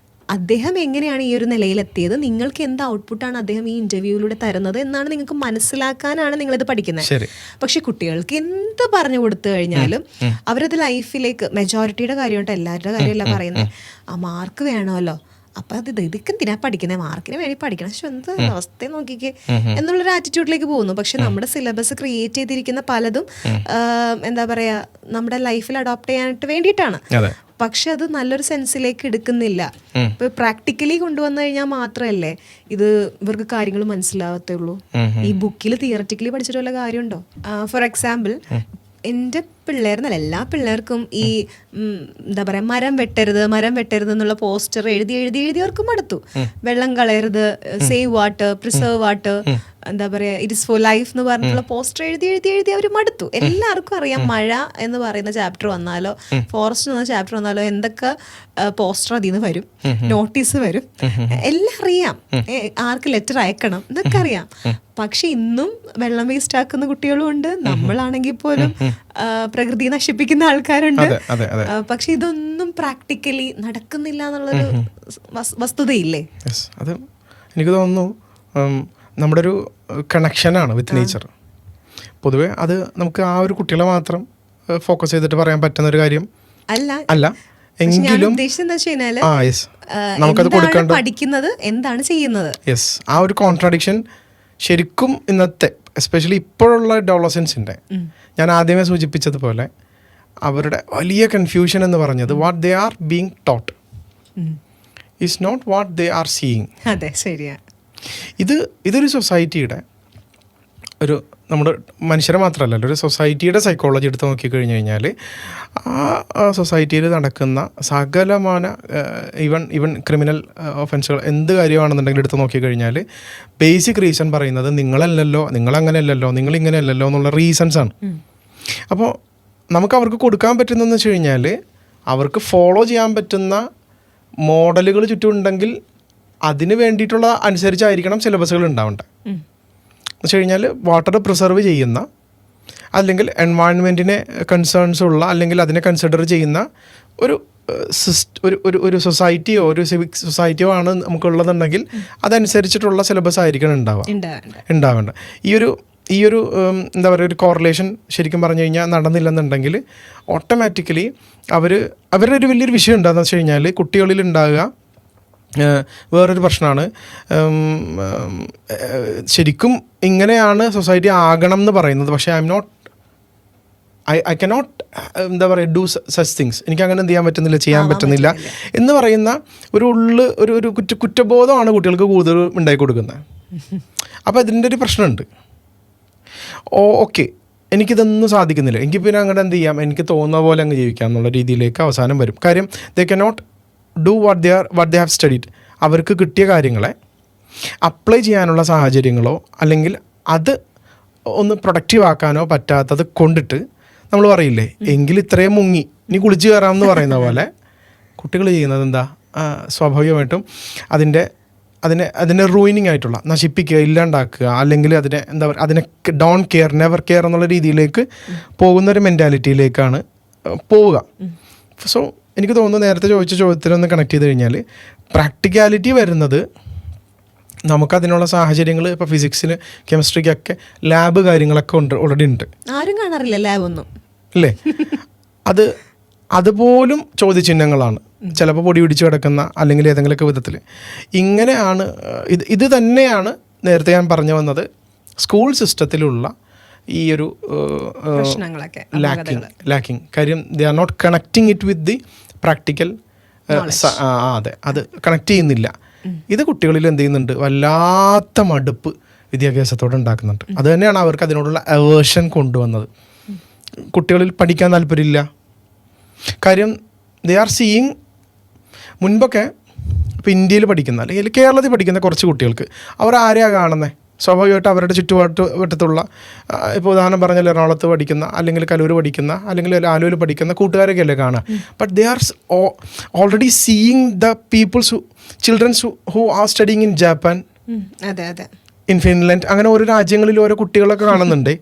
അദ്ദേഹം എങ്ങനെയാണ് ഈ ഒരു നിലയിലെത്തിയത്, നിങ്ങൾക്ക് എന്ത് ഔട്ട്പുട്ടാണ് അദ്ദേഹം ഈ ഇന്റർവ്യൂവിലൂടെ തരുന്നത് എന്നാണ് നിങ്ങൾക്ക് മനസ്സിലാക്കാനാണ് നിങ്ങളിത് പഠിക്കുന്നത്. പക്ഷെ കുട്ടികൾക്ക് എന്ത് പറഞ്ഞു കൊടുത്തു കഴിഞ്ഞാലും അവരത് ലൈഫിലേക്ക്, മെജോറിറ്റിയുടെ കാര്യമായിട്ട് എല്ലാവരുടെ കാര്യമല്ല പറയുന്നത്, ആ മാർക്ക് വേണമല്ലോ, അപ്പം ഇതൊക്കെ എന്തിനാ പഠിക്കുന്നത്, മാർക്കിന് വേണ്ടി പഠിക്കണം, പക്ഷെ എന്ത് അവസ്ഥയെ നോക്കിക്കേ എന്നുള്ളൊരു ആറ്റിറ്റ്യൂഡിലേക്ക് പോകുന്നു. പക്ഷെ നമ്മുടെ സിലബസ് ക്രിയേറ്റ് ചെയ്തിരിക്കുന്ന പലതും എന്താ പറയുക, നമ്മുടെ ലൈഫിൽ അഡോപ്റ്റ് ചെയ്യാനായിട്ട് വേണ്ടിയിട്ടാണ്. പക്ഷെ അത് നല്ലൊരു സെൻസിലേക്ക് എടുക്കുന്നില്ല. ഇപ്പൊ പ്രാക്ടിക്കലി കൊണ്ടുവന്നു കഴിഞ്ഞാൽ മാത്രമല്ലേ ഇത് ഇവർക്ക് കാര്യങ്ങൾ മനസ്സിലാവത്തുള്ളൂ. ഈ ബുക്കിൽ തിയററ്റിക്കലി പഠിച്ചിട്ട് വല്ല കാര്യമുണ്ടോ? ഫോർ എക്സാമ്പിൾ, എൻ്റെ പിള്ളേർന്നല്ല, എല്ലാ പിള്ളേർക്കും ഈ എന്താ പറയുക, മരം വെട്ടരുത് എന്നുള്ള പോസ്റ്റർ എഴുതി അവർക്ക് മടുത്തു. വെള്ളം കളയരുത്, സേവ് വാട്ടർ, പ്രിസർവ് വാട്ടർ, എന്താ പറയുക, ഇറ്റ് ഇസ് ഫോർ ലൈഫ് എന്ന് പറഞ്ഞിട്ടുള്ള പോസ്റ്റർ എഴുതി അവർ മടുത്തു. എല്ലാവർക്കും അറിയാം മഴ എന്ന് പറയുന്ന ചാപ്റ്റർ വന്നാലോ ഫോറസ്റ്റ് എന്ന ചാപ്റ്റർ വന്നാലോ എന്തൊക്കെ പോസ്റ്റർ അതിൽ നിന്ന് വരും, നോട്ടീസ് വരും, എല്ലാം അറിയാം. ആർക്ക് ലെറ്റർ അയക്കണം എന്നൊക്കെ അറിയാം. പക്ഷെ ഇന്നും വെള്ളം വേസ്റ്റ് ആക്കുന്ന കുട്ടികളും ഉണ്ട്, നമ്മളാണെങ്കിൽ പോലും പ്രകൃതി നശിപ്പിക്കുന്ന ആൾക്കാരുണ്ട്. പക്ഷെ ഇതൊന്നും പ്രാക്ടിക്കലി നടക്കുന്നില്ല എന്നുള്ളൊരു വസ്തുതയില്ലേ? അത് എനിക്ക് തോന്നുന്നു നമ്മുടെ ഒരു കണക്ഷനാണ് വിത്ത് നേച്ചർ. പൊതുവെ അത് നമുക്ക് ആ ഒരു കുട്ടികളെ മാത്രം ഫോക്കസ് ചെയ്തിട്ട് പറയാൻ പറ്റുന്ന ഒരു കാര്യം അല്ല. എങ്കിലും നമുക്കത് കൊടുക്കേണ്ട, പഠിക്കുന്നത് എന്താണ് ചെയ്യുന്നത്. യെസ്, ആ ഒരു കോൺട്രാഡിക്ഷൻ ശരിക്കും ഇന്നത്തെ എസ്പെഷ്യലി ഇപ്പോഴുള്ള അഡോളസൻസിൻ്റെ, ഞാൻ ആദ്യമേ സൂചിപ്പിച്ചതുപോലെ അവരുടെ വലിയ കൺഫ്യൂഷൻ എന്ന് പറഞ്ഞത് what they are being taught is not what they are seeing. അതെ, ശരിയാണ്. ഇതൊരു സൊസൈറ്റിയുടെ ഒരു, നമ്മുടെ മനുഷ്യരെ മാത്രമല്ലല്ലോ, ഒരു സൊസൈറ്റിയുടെ സൈക്കോളജി എടുത്ത് നോക്കിക്കഴിഞ്ഞ് കഴിഞ്ഞാൽ ആ സൊസൈറ്റിയിൽ നടക്കുന്ന സകലമാന ഈവൻ ക്രിമിനൽ ഒഫൻസുകൾ എന്ത് കാര്യമാണെന്നുണ്ടെങ്കിൽ എടുത്ത് നോക്കിക്കഴിഞ്ഞാൽ ബേസിക് റീസൺ പറയുന്നത് നിങ്ങളല്ലല്ലോ, നിങ്ങളങ്ങനെയല്ലല്ലോ, നിങ്ങളിങ്ങനെയല്ലല്ലോ എന്നുള്ള റീസൺസാണ്. അപ്പോൾ നമുക്ക് അവർക്ക് കൊടുക്കാൻ പറ്റുന്നതെന്ന് വെച്ച് കഴിഞ്ഞാൽ അവർക്ക് ഫോളോ ചെയ്യാൻ പറ്റുന്ന മോഡലുകൾ ചുറ്റുമുണ്ടെങ്കിൽ അതിന് വേണ്ടിയിട്ടുള്ള അനുസരിച്ചായിരിക്കണം സിലബസുകൾ ഉണ്ടാവേണ്ടത്. എന്ന് വെച്ച് കഴിഞ്ഞാൽ വാട്ടർ പ്രിസർവ് ചെയ്യുന്ന, അല്ലെങ്കിൽ എൻവയോൺമെൻറ്റിനെ കൺസേൺസ് ഉള്ള, അല്ലെങ്കിൽ അതിനെ കൺസിഡർ ചെയ്യുന്ന ഒരു സൊസൈറ്റിയോ ഒരു സിവിക് സൊസൈറ്റിയോ ആണ് നമുക്കുള്ളതെന്നുണ്ടെങ്കിൽ അതനുസരിച്ചിട്ടുള്ള സിലബസ് ആയിരിക്കണം ഉണ്ടാവേണ്ടത്. ഈ ഒരു എന്താ പറയുക, ഒരു കോറിലേഷൻ ശരിക്കും പറഞ്ഞു കഴിഞ്ഞാൽ നടന്നില്ലെന്നുണ്ടെങ്കിൽ ഓട്ടോമാറ്റിക്കലി അവരുടെ ഒരു വലിയൊരു വിഷയം എന്താണെന്ന് വെച്ച് കഴിഞ്ഞാൽ കുട്ടികളിൽ ഉണ്ടാകുക വേറൊരു പ്രശ്നമാണ്. ശരിക്കും ഇങ്ങനെയാണ് സൊസൈറ്റി ആകണം എന്ന് പറയുന്നത്, പക്ഷേ ഐ കനോട്ട് എന്താ പറയുക ഡു സച്ച് തിങ്സ്, എനിക്ക് അങ്ങനെ എന്ത് ചെയ്യാൻ പറ്റുന്നില്ല എന്ന് പറയുന്ന ഒരു കുറ്റബോധമാണ് കുട്ടികൾക്ക് കൂടുതൽ ഉണ്ടാക്കി കൊടുക്കുന്നത്. അപ്പോൾ അതിൻ്റെ ഒരു പ്രശ്നമുണ്ട്. ഓക്കെ, എനിക്കിതൊന്നും സാധിക്കുന്നില്ല, എനിക്ക് പിന്നെ അങ്ങനെ എന്ത് ചെയ്യാം, എനിക്ക് തോന്നുന്ന പോലെ അങ്ങ് ജീവിക്കാം എന്നുള്ള രീതിയിലേക്ക് അവസാനം വരും. കാര്യം they cannot do what they have studied. അവർക്ക് കിട്ടിയ കാര്യങ്ങളെ അപ്ലൈ ചെയ്യാനുള്ള സാഹചര്യങ്ങളോ അല്ലെങ്കിൽ അത് ഒന്ന് പ്രൊഡക്റ്റീവ് ആക്കാനോ പറ്റാത്തത് കൊണ്ടിട്ട് നമ്മൾ പറയില്ലേ, എങ്കിൽ ഇത്രയും മുങ്ങി ഇനി കുളിച്ച് കയറാമെന്ന് പറയുന്ന പോലെ കുട്ടികൾ ചെയ്യുന്നത് എന്താ, സ്വാഭാവികമായിട്ടും അതിനെ റൂയിനിങ് ആയിട്ടുള്ള, നശിപ്പിക്കുക, ഇല്ലാണ്ടാക്കുക, അല്ലെങ്കിൽ അതിനെ ഡോണ്ട് കെയർ, നെവർ കെയർ എന്നുള്ള രീതിയിലേക്ക് പോകുന്നൊരു മെൻറ്റാലിറ്റിയിലേക്കാണ് പോവുക. സോ എനിക്ക് തോന്നുന്നു നേരത്തെ ചോദിച്ച ചോദ്യത്തിനൊന്ന് കണക്ട് ചെയ്ത് കഴിഞ്ഞാൽ പ്രാക്ടിക്കാലിറ്റി വരുന്നത് നമുക്കതിനുള്ള സാഹചര്യങ്ങൾ ഇപ്പോൾ ഫിസിക്സിന് കെമിസ്ട്രിക്കൊക്കെ ലാബ് കാര്യങ്ങളൊക്കെ ഓൾറെഡി ഉണ്ട്. ആരും കാണാറില്ല ലാബൊന്നും, അല്ലേ? അതുപോലും ചോദ്യചിഹ്നങ്ങളാണ് ചിലപ്പോൾ പൊടി പിടിച്ച് കിടക്കുന്ന, അല്ലെങ്കിൽ ഏതെങ്കിലുമൊക്കെ വിധത്തിൽ ഇങ്ങനെയാണ്. ഇത് തന്നെയാണ് നേരത്തെ ഞാൻ പറഞ്ഞു സ്കൂൾ സിസ്റ്റത്തിലുള്ള ഈ ഒരു ലാക്കിങ് കാര്യം. They are not connecting it with the practical. അതെ, അത് കണക്ട് ചെയ്യുന്നില്ല. ഇത് കുട്ടികളിൽ എന്ത് ചെയ്യുന്നുണ്ട്, വല്ലാത്ത മടുപ്പ് വിദ്യാഭ്യാസത്തോടെ ഉണ്ടാക്കുന്നുണ്ട്. അത് തന്നെയാണ് അവർക്ക് അതിനോടുള്ള അവേർഷൻ കൊണ്ടുവന്നത്. കുട്ടികളിൽ പഠിക്കാൻ താല്പര്യമില്ല. കാര്യം ദേ ആർ സീയിങ്. മുൻപൊക്കെ ഇപ്പോൾ ഇന്ത്യയിൽ പഠിക്കുന്ന അല്ലെങ്കിൽ കേരളത്തിൽ പഠിക്കുന്ന കുറച്ച് കുട്ടികൾക്ക് അവർ ആരെയാണ് കാണുന്നത്, സ്വാഭാവികമായിട്ട് അവരുടെ ചുറ്റുവട്ടത്തുള്ള, ഇപ്പോൾ ഉദാഹരണം പറഞ്ഞാൽ എറണാകുളത്ത് പഠിക്കുന്ന, അല്ലെങ്കിൽ കലൂർ പഠിക്കുന്ന, അല്ലെങ്കിൽ ആലുവയിൽ പഠിക്കുന്ന കൂട്ടുകാരൊക്കെ അല്ലേ കാണുക. But they are already seeing the peoples, childrens who are studying in Japan, in Finland, അങ്ങനെ ഓരോ രാജ്യങ്ങളിൽ ഓരോ കുട്ടികളൊക്കെ കാണുന്നുണ്ട്.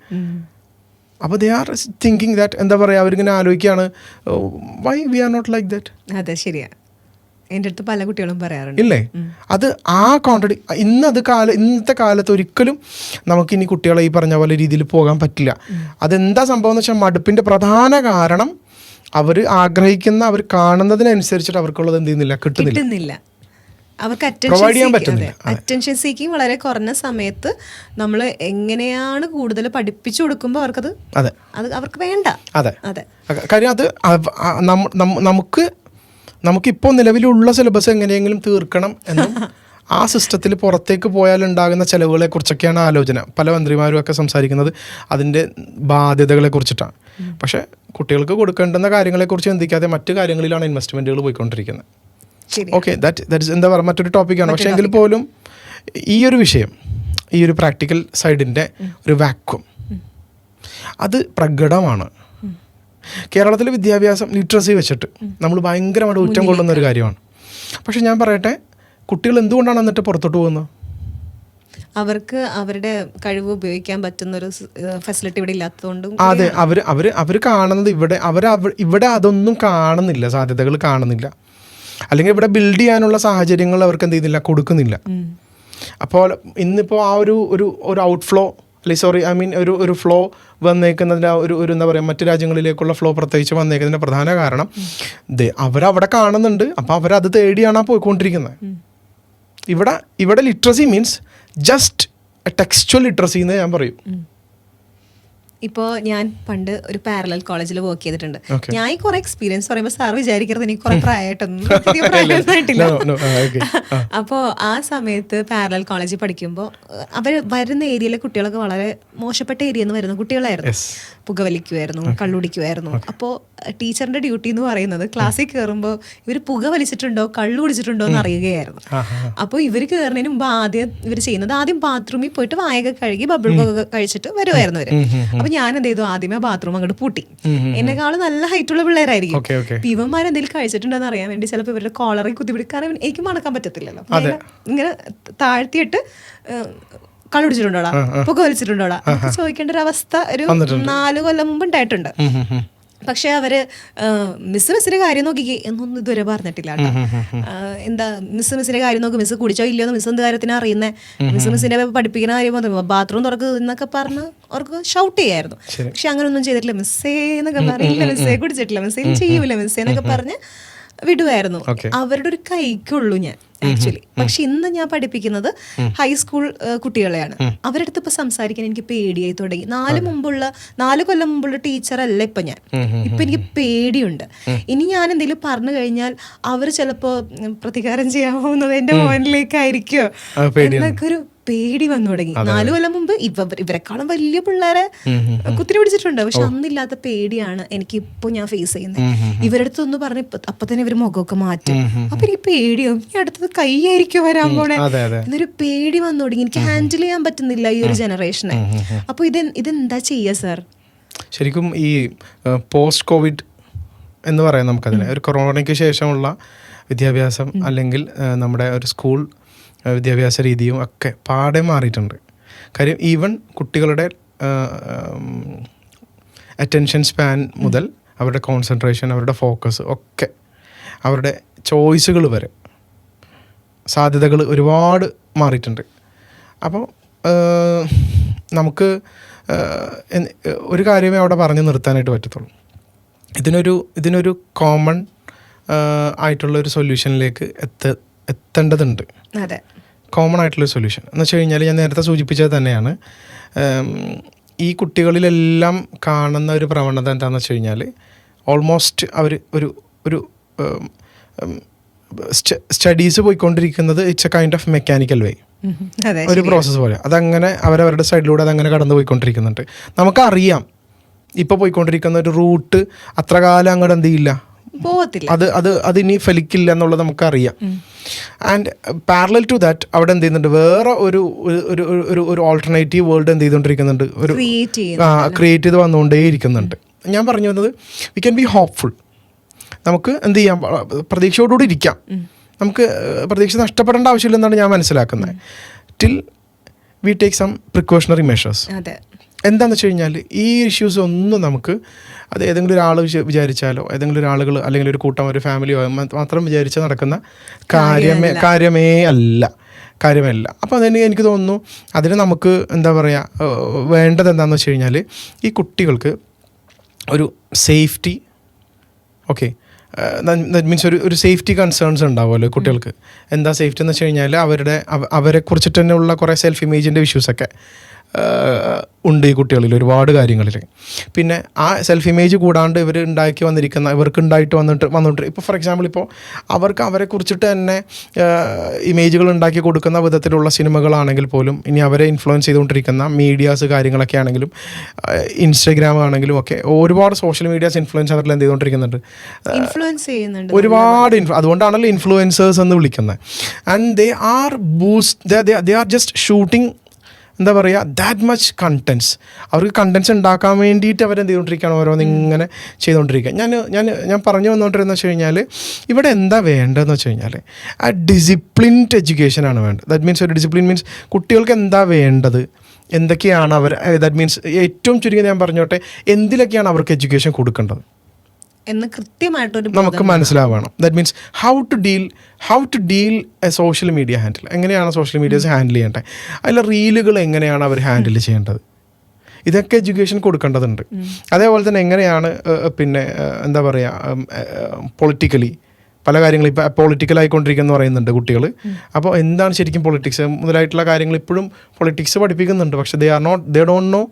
അപ്പോൾ ദേ ആർ തിങ്കിങ് ദാറ്റ്, എന്താ പറയുക, അവരിങ്ങനെ ആലോചിക്കുകയാണ്, why we are not like that. അതെ, ശരിയാണ്. എൻ്റെ അടുത്ത് പല കുട്ടികളും പറയാറുണ്ട്. ഇല്ലേ? അത് ആ ഇന്നത്തെ കാലത്ത് ഒരിക്കലും നമുക്കിനി കുട്ടികളെ ഈ പറഞ്ഞ പോലെ രീതിയിൽ പോകാൻ പറ്റില്ല. അതെന്താ സംഭവം എന്ന് വെച്ചാൽ മടുപ്പിൻ്റെ പ്രധാന കാരണം അവർ ആഗ്രഹിക്കുന്ന, അവർ കാണുന്നതിനനുസരിച്ചിട്ട് അവർക്കുള്ളത് എന്ത് ചെയ്യുന്നില്ല, കിട്ടുന്നില്ല. അവർക്ക് Provide ചെയ്യാൻ പറ്റുന്നില്ല. അറ്റൻഷൻ സീക്കിങ് വളരെ കുറഞ്ഞ സമയത്ത് നമ്മൾ എങ്ങനെയാണ് കൂടുതൽ പഠിപ്പിച്ചു കൊടുക്കുമ്പോൾ അവർക്കത് അതെ അത് അവർക്ക് വേണ്ട. അതെ അതെ, കാര്യം അത് നമുക്കിപ്പോൾ നിലവിലുള്ള സിലബസ് എങ്ങനെയെങ്കിലും തീർക്കണം എന്നും ആ സിസ്റ്റത്തിൽ പുറത്തേക്ക് പോയാൽ ഉണ്ടാകുന്ന ചിലവുകളെ കുറിച്ചൊക്കെയാണ് ആലോചന. പല മന്ത്രിമാരും ഒക്കെ സംസാരിക്കുന്നത് അതിൻ്റെ ബാധ്യതകളെ കുറിച്ചിട്ടാണ്. പക്ഷേ കുട്ടികൾക്ക് കൊടുക്കേണ്ടുന്ന കാര്യങ്ങളെക്കുറിച്ച് ചിന്തിക്കാതെ മറ്റു കാര്യങ്ങളിലാണ് ഇൻവെസ്റ്റ്മെൻറ്റുകൾ പോയിക്കൊണ്ടിരിക്കുന്നത്. ഓക്കെ, ദാറ്റ് എന്താ പറയുക, മറ്റൊരു ടോപ്പിക്കാണ്. പക്ഷേ എങ്കിൽ പോലും ഈ ഒരു വിഷയം, ഈ ഒരു പ്രാക്ടിക്കൽ സൈഡിൻ്റെ ഒരു വാക്വം അത് പ്രകടമാണ്. കേരളത്തിലെ വിദ്യാഭ്യാസം ലിറ്ററസി വെച്ചിട്ട് നമ്മൾ ഭയങ്കരമായിട്ട് ഊറ്റം കൊള്ളുന്ന ഒരു കാര്യമാണ്. പക്ഷെ ഞാൻ പറയട്ടെ, കുട്ടികൾ എന്തുകൊണ്ടാണ് എന്നിട്ട് പുറത്തോട്ട് പോകുന്നത്? അവർക്ക് അവരുടെ കഴിവ് ഉപയോഗിക്കാൻ പറ്റുന്ന ഒരു ഫെസിലിറ്റി ഇവിടെ ഇല്ലാത്തതുകൊണ്ടും. അതെ, അവർ കാണുന്നത് ഇവിടെ അതൊന്നും കാണുന്നില്ല, സാധ്യതകൾ കാണുന്നില്ല, അല്ലെങ്കിൽ ഇവിടെ ബിൽഡ് ചെയ്യാനുള്ള സാഹചര്യങ്ങൾ അവർക്ക് എന്ത് ചെയ്യുന്നില്ല, കൊടുക്കുന്നില്ല. അപ്പോൾ ഇന്നിപ്പോൾ ആ ഒരു ഔട്ട്ഫ്ലോ, ഒരു ഫ്ലോ വന്നേക്കുന്നതിൻ്റെ ഒരു എന്താ പറയുക, മറ്റു രാജ്യങ്ങളിലേക്കുള്ള ഫ്ലോ പ്രത്യേകിച്ച് വന്നേക്കുന്നതിൻ്റെ പ്രധാന കാരണം അവരവിടെ കാണുന്നുണ്ട്. അപ്പോൾ അവരത് തേടിയാണ് പോയിക്കൊണ്ടിരിക്കുന്നത്. ഇവിടെ literacy means just textual literacy എന്ന് ഞാൻ പറയും. ഇപ്പോൾ ഞാൻ പണ്ട് ഒരു പാരലൽ കോളേജിൽ വർക്ക് ചെയ്തിട്ടുണ്ട്. ഞാൻ ഈ കുറെ എക്സ്പീരിയൻസ് പറയുമ്പോൾ സാർ വിചാരിക്കരുത് എനിക്ക് കുറെ പ്രായമായിട്ടൊന്നുമില്ല. അപ്പോൾ ആ സമയത്ത് പാരലൽ കോളേജിൽ പഠിക്കുമ്പോൾ അവർ വരുന്ന ഏരിയയിലെ കുട്ടികളൊക്കെ വളരെ മോശപ്പെട്ട ഏരിയയിൽ നിന്ന് വരുന്ന കുട്ടികളായിരുന്നു. പുകവലിക്കുമായിരുന്നു, കള്ളുടിക്കുമായിരുന്നു. അപ്പോൾ ടീച്ചറിന്റെ ഡ്യൂട്ടി എന്ന് പറയുന്നത് ക്ലാസ്സിൽ കയറുമ്പോൾ ഇവർ പുക വലിച്ചിട്ടുണ്ടോ കള്ളു കുടിച്ചിട്ടുണ്ടോ എന്ന് അറിയുകയായിരുന്നു. അപ്പോൾ ഇവർ കയറുന്നതിന് മുമ്പ് ഇവർ ചെയ്യുന്നത് ആദ്യം ബാത്റൂമിൽ പോയിട്ട് വായൊക്കെ കഴുകി ബബിൾ പുക കഴിച്ചിട്ട് വരുമായിരുന്നു ഇവര്. അപ്പൊ ഞാൻ എന്ത് ചെയ്തു, ആദ്യമേ ബാത്റൂം അങ്ങോട്ട് പൂട്ടി. എന്നെക്കാളും നല്ല ഹൈറ്റുള്ള പിള്ളേരായിരിക്കും. ഇവന്മാർ എന്തെങ്കിലും കഴിച്ചിട്ടുണ്ടെന്ന് അറിയാൻ വേണ്ടി ചിലപ്പോൾ ഇവരുടെ കോളറിൽ കുത്തിപ്പിടിക്കാൻ എനിക്ക് മണക്കാൻ പറ്റത്തില്ലല്ലോ. ഇങ്ങനെ താഴ്ത്തിയിട്ട് കള്ളുടിച്ചിട്ടുണ്ടോടാ, പുക വലിച്ചിട്ടുണ്ടോടാ ചോദിക്കേണ്ട ഒരു അവസ്ഥ ഒരു 4 കൊല്ലം മുമ്പ് ഉണ്ടായിട്ടുണ്ട്. പക്ഷെ അവര് മിസ്സിന്റെ കാര്യം നോക്കിക്കേ എന്നൊന്നും ഇതുവരെ പറഞ്ഞിട്ടില്ല കേട്ടോ. എന്താ മിസ്സിന്റെ കാര്യം നോക്കി, മിസ് കുടിച്ചോ ഇല്ലയോ എന്ന് മിസ് എന്ത് കാര്യത്തിനാ അറിയുന്നത്, മിസ്സിന്റെ പഠിപ്പിക്കുന്ന കാര്യം ബാത്റൂം തുറക്ക് എന്നൊക്കെ പറഞ്ഞ് അവർക്ക് ഷൗട്ട് ചെയ്യായിരുന്നു. പക്ഷെ അങ്ങനെയൊന്നും ചെയ്തിട്ടില്ല. മിസ്സേ എന്നൊക്കെ പറയില്ല, മിസ്സേ കുടിച്ചിട്ടില്ല, മിസ്സേ ചെയ്യൂല, മിസ്സേ എന്നൊക്കെ പറഞ്ഞ് വിടുമായിരുന്നു. അവരുടെ ഒരു കൈക്കുള്ളൂ ഞാൻ ആക്ച്വലി. പക്ഷെ ഇന്ന് ഞാൻ പഠിപ്പിക്കുന്നത് ഹൈസ്കൂൾ കുട്ടികളെയാണ്. അവരുടെ അടുത്ത് ഇപ്പൊ സംസാരിക്കാൻ എനിക്ക് പേടിയായി തുടങ്ങി. 4 കൊല്ലം മുമ്പുള്ള ടീച്ചറല്ല ഇപ്പൊ ഞാൻ. ഇപ്പൊ എനിക്ക് പേടിയുണ്ട്. ഇനി ഞാൻ എന്തെങ്കിലും പറഞ്ഞു കഴിഞ്ഞാൽ അവർ ചിലപ്പോ പ്രതികാരം ചെയ്യാൻ പോകുന്നത് എന്റെ മോനിലേക്കായിരിക്കോ എന്നൊക്കെ ഒരു പേടി വന്നു തുടങ്ങി. 4 കൊല്ലം മുമ്പ് ഇവരെക്കാളും വലിയ പിള്ളേരെ കുത്തിരി പിടിച്ചിട്ടുണ്ട്. പക്ഷെ അന്നില്ലാത്ത പേടിയാണ് എനിക്ക് ഇപ്പൊ ഞാൻ ഫേസ് ചെയ്യുന്നത്. ഇവരുടെ അടുത്തൊന്ന് പറഞ്ഞ് അപ്പൊ തന്നെ ഇവര് മുഖമൊക്കെ മാറ്റും. അപ്പൊ എനിക്ക് പേടിയാവും, ഈ അടുത്തത് കൈയായിരിക്കും വരാൻ പോണെ എന്നൊരു പേടി വന്നു തുടങ്ങി. എനിക്ക് ഹാൻഡിൽ ചെയ്യാൻ പറ്റുന്നില്ല ഈ ഒരു ജനറേഷനെ. അപ്പൊ ഇതെന്താ ചെയ്യാ സാർ? ശരിക്കും ഈ പോസ്റ്റ് കോവിഡ് എന്ന് പറയാം നമുക്കതിനെ. ഒരു കൊറോണയ്ക്ക് ശേഷമുള്ള വിദ്യാഭ്യാസം അല്ലെങ്കിൽ നമ്മുടെ ഒരു സ്കൂൾ വിദ്യാഭ്യാസ രീതിയും ഒക്കെ പാടെ മാറിയിട്ടുണ്ട്. കാര്യം ഈവൻ കുട്ടികളുടെ അറ്റൻഷൻ സ്പാൻ മുതൽ അവരുടെ കോൺസെൻട്രേഷൻ, അവരുടെ ഫോക്കസ് ഒക്കെ, അവരുടെ ചോയ്സുകൾ വരെ, സാധ്യതകൾ ഒരുപാട് മാറിയിട്ടുണ്ട്. അപ്പോൾ നമുക്ക് ഒരു കാര്യമേ അവിടെ പറഞ്ഞു നിർത്താനായിട്ട് പറ്റത്തുള്ളൂ. ഇതിനൊരു കോമൺ ആയിട്ടുള്ളൊരു സൊല്യൂഷനിലേക്ക് എത്തേണ്ടതുണ്ട്. കോമൺ ആയിട്ടുള്ളൊരു സൊല്യൂഷൻ എന്ന് വെച്ച് കഴിഞ്ഞാൽ ഞാൻ നേരത്തെ സൂചിപ്പിച്ചത് തന്നെയാണ്. ഈ കുട്ടികളിലെല്ലാം കാണുന്ന ഒരു പ്രവണത എന്താണെന്ന് വെച്ച് കഴിഞ്ഞാൽ ഓൾമോസ്റ്റ് അവർ ഒരു സ്റ്റഡീസ് പോയിക്കൊണ്ടിരിക്കുന്നത് it's a kind of mechanical way, ഒരു പ്രോസസ്സ് പോലെ. അതങ്ങനെ അവരവരുടെ സൈഡിലൂടെ അതങ്ങനെ കടന്നു പോയിക്കൊണ്ടിരിക്കുന്നുണ്ട്. നമുക്കറിയാം ഇപ്പോൾ പോയിക്കൊണ്ടിരിക്കുന്ന ഒരു റൂട്ട് അത്ര കാലം അങ്ങോട്ട് എന്ത് ചെയ്യില്ല, അത് ഇനി ഫലിക്കില്ല എന്നുള്ളത് നമുക്കറിയാം. ആൻഡ് പാരലൽ ടു ദാറ്റ് അവിടെ എന്ത് ചെയ്യുന്നുണ്ട്, വേറെ ഒരു ഓൾട്ടർനേറ്റീവ് വേൾഡ് എന്ത് ചെയ്തുകൊണ്ടിരിക്കുന്നുണ്ട്, ഒരു ക്രിയേറ്റ് ചെയ്ത് വന്നുകൊണ്ടേ ഇരിക്കുന്നുണ്ട്. ഞാൻ പറഞ്ഞു വന്നത് വി ക്യാൻ ബി ഹോപ്പ്ഫുൾ. നമുക്ക് എന്ത് ചെയ്യാം, പ്രതീക്ഷയോടുകൂടി ഇരിക്കാം. നമുക്ക് പ്രതീക്ഷ നഷ്ടപ്പെടേണ്ട ആവശ്യമില്ലെന്നാണ് ഞാൻ മനസ്സിലാക്കുന്നത്. Till we take some precautionary measures. എന്താണെന്ന് വെച്ച് കഴിഞ്ഞാൽ ഈ ഇഷ്യൂസ് ഒന്നും നമുക്ക് അത് ഏതെങ്കിലും ഒരാൾ വിചാരിച്ചാലോ ഏതെങ്കിലും ഒരാളുകൾ അല്ലെങ്കിൽ ഒരു കൂട്ടം ഒരു ഫാമിലിയോ മാത്രം വിചാരിച്ച് നടക്കുന്ന കാര്യമേ അല്ല. അപ്പോൾ അതിന് എനിക്ക് തോന്നുന്നു അതിന് നമുക്ക് എന്താ പറയുക, വേണ്ടത് എന്താണെന്ന് വെച്ച് കഴിഞ്ഞാൽ ഈ കുട്ടികൾക്ക് ഒരു സേഫ്റ്റി, ഓക്കെ, ദാറ്റ് മീൻസ് ഒരു സേഫ്റ്റി കൺസേൺസ് ഉണ്ടാവുമല്ലോ കുട്ടികൾക്ക്. എന്താ സേഫ്റ്റി എന്ന് വെച്ച് കഴിഞ്ഞാൽ അവരെ കുറിച്ചിട്ട് തന്നെ ഉള്ള കുറേ സെൽഫ് ഇമേജിൻ്റെ ഇഷ്യൂസൊക്കെ ഉണ്ട് ഈ കുട്ടികളിൽ ഒരുപാട് കാര്യങ്ങളിൽ. പിന്നെ ആ സെൽഫ് ഇമേജ് കൂടാണ്ട് ഇവർക്ക് ഉണ്ടായിട്ട് വന്നിട്ട് ഇപ്പോൾ ഫോർ എക്സാമ്പിൾ ഇപ്പോൾ അവരെ കുറിച്ചിട്ട് തന്നെ ഇമേജുകൾ ഉണ്ടാക്കി കൊടുക്കുന്ന വിധത്തിലുള്ള സിനിമകളാണെങ്കിൽ പോലും, ഇനി അവരെ ഇൻഫ്ലുവൻസ് ചെയ്തുകൊണ്ടിരിക്കുന്ന മീഡിയാസ് കാര്യങ്ങളൊക്കെ ആണെങ്കിലും ഇൻസ്റ്റഗ്രാം ആണെങ്കിലും ഒക്കെ ഒരുപാട് സോഷ്യൽ മീഡിയാസ് ഇൻഫ്ലുവൻസ് അവരിൽ എന്ത് ചെയ്തുകൊണ്ടിരിക്കുന്നുണ്ട്, ഇൻഫ്ലുവൻസ് ചെയ്യുന്നുണ്ട് ഒരുപാട്. അതുകൊണ്ടാണല്ലോ ഇൻഫ്ലുവൻസേഴ്സ് എന്ന് വിളിക്കുന്നത്. And they are just shooting എന്താ പറയുക ദാറ്റ് മച്ച് കണ്ടൻസ്. അവർക്ക് കണ്ടൻസ് ഉണ്ടാക്കാൻ വേണ്ടിയിട്ട് അവരെന്ത് ചെയ്തുകൊണ്ടിരിക്കുകയാണ്, ഓരോന്ന് ഇങ്ങനെ ചെയ്തുകൊണ്ടിരിക്കുക. ഞാൻ പറഞ്ഞു വന്നുകൊണ്ടിരുന്നത് വെച്ച് കഴിഞ്ഞാൽ ഇവിടെ എന്താ വേണ്ടതെന്ന് വെച്ച് കഴിഞ്ഞാൽ ആ ഡിസിപ്ലിൻഡ് എഡ്യൂക്കേഷനാണ് വേണ്ടത്. ദാറ്റ് മീൻസ് ഒരു ഡിസിപ്ലിൻ മീൻസ് കുട്ടികൾക്ക് എന്താ വേണ്ടത്, എന്തൊക്കെയാണ് ദാറ്റ് മീൻസ് ഏറ്റവും ചുരുങ്ങി ഞാൻ പറഞ്ഞോട്ടെ, എന്തിലൊക്കെയാണ് അവർക്ക് എഡ്യൂക്കേഷൻ കൊടുക്കേണ്ടത് എന്ന് കൃത്യമായിട്ടൊരു നമുക്ക് മനസ്സിലാവണം. That means how to deal a social media handle, എങ്ങനെയാണ് സോഷ്യൽ മീഡിയാസ് ഹാൻഡിൽ ചെയ്യേണ്ടത്, അതിലെ റീലുകൾ എങ്ങനെയാണ് അവർ ഹാൻഡിൽ ചെയ്യേണ്ടത്, ഇതൊക്കെ എഡ്യൂക്കേഷൻ കൊടുക്കേണ്ടതുണ്ട്. അതേപോലെ തന്നെ എങ്ങനെയാണ് പിന്നെ എന്താ പറയുക പൊളിറ്റിക്കലി പല കാര്യങ്ങളും ഇപ്പോൾ പൊളിറ്റിക്കലായിക്കൊണ്ടിരിക്കുകയെന്ന് പറയുന്നുണ്ട് കുട്ടികൾ. അപ്പോൾ എന്താണ് ശരിക്കും പൊളിറ്റിക്സ് മുതലായിട്ടുള്ള കാര്യങ്ങൾ ഇപ്പോഴും പൊളിറ്റിക്സ് പഠിപ്പിക്കുന്നുണ്ട്. പക്ഷേ ദേ ഡോണ്ട് നോ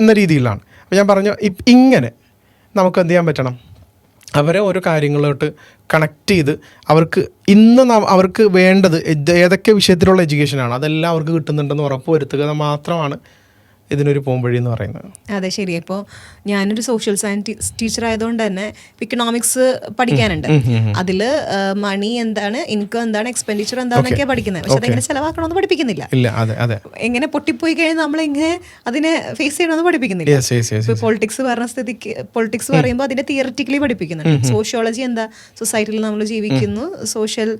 എന്ന രീതിയിലാണ്. അപ്പോൾ ഞാൻ പറഞ്ഞു ഇങ്ങനെ നമുക്ക് എന്ത് ചെയ്യാൻ പറ്റണം, അവരെ ഓരോ കാര്യങ്ങളിലോട്ട് കണക്ട് ചെയ്ത് അവർക്ക് വേണ്ടത് ഏതൊക്കെ വിഷയത്തിലുള്ള എഡ്യൂക്കേഷനാണ് അതെല്ലാം അവർക്ക് കിട്ടുന്നുണ്ടെന്ന് ഉറപ്പ് വരുത്തുക മാത്രമാണ് ഇതിനൊരു പോംവഴി എന്ന് പറയുന്നത്. അതെ, ശരി. ഇപ്പോൾ ഞാനൊരു സോഷ്യൽ സയൻസ് ടീച്ചർ ആയതുകൊണ്ട് തന്നെ ഇക്കണോമിക്സ് പഠിക്കാനുണ്ട്. അതിൽ മണി എന്താണ്, ഇൻകം എന്താണ്, എക്സ്പെൻഡിച്ചർ എന്താണെന്നൊക്കെ പഠിക്കുന്നത്. പക്ഷെ അതെങ്ങനെ ചെലവാക്കണമെന്ന് പഠിപ്പിക്കുന്നില്ല. എങ്ങനെ പൊട്ടിപ്പോയി കഴിഞ്ഞാൽ നമ്മളെങ്ങനെ അതിനെ ഫേസ് ചെയ്യണമെന്ന് പഠിപ്പിക്കുന്നില്ല. ഇപ്പോൾ പൊളിറ്റിക്സ് പറയുമ്പോൾ അതിന്റെ തിയററ്റിക്കലി പഠിപ്പിക്കുന്നുണ്ട്. സോഷ്യോളജി എന്താ, സൊസൈറ്റിയിൽ നമ്മൾ ജീവിക്കുന്നു, സോഷ്യൽ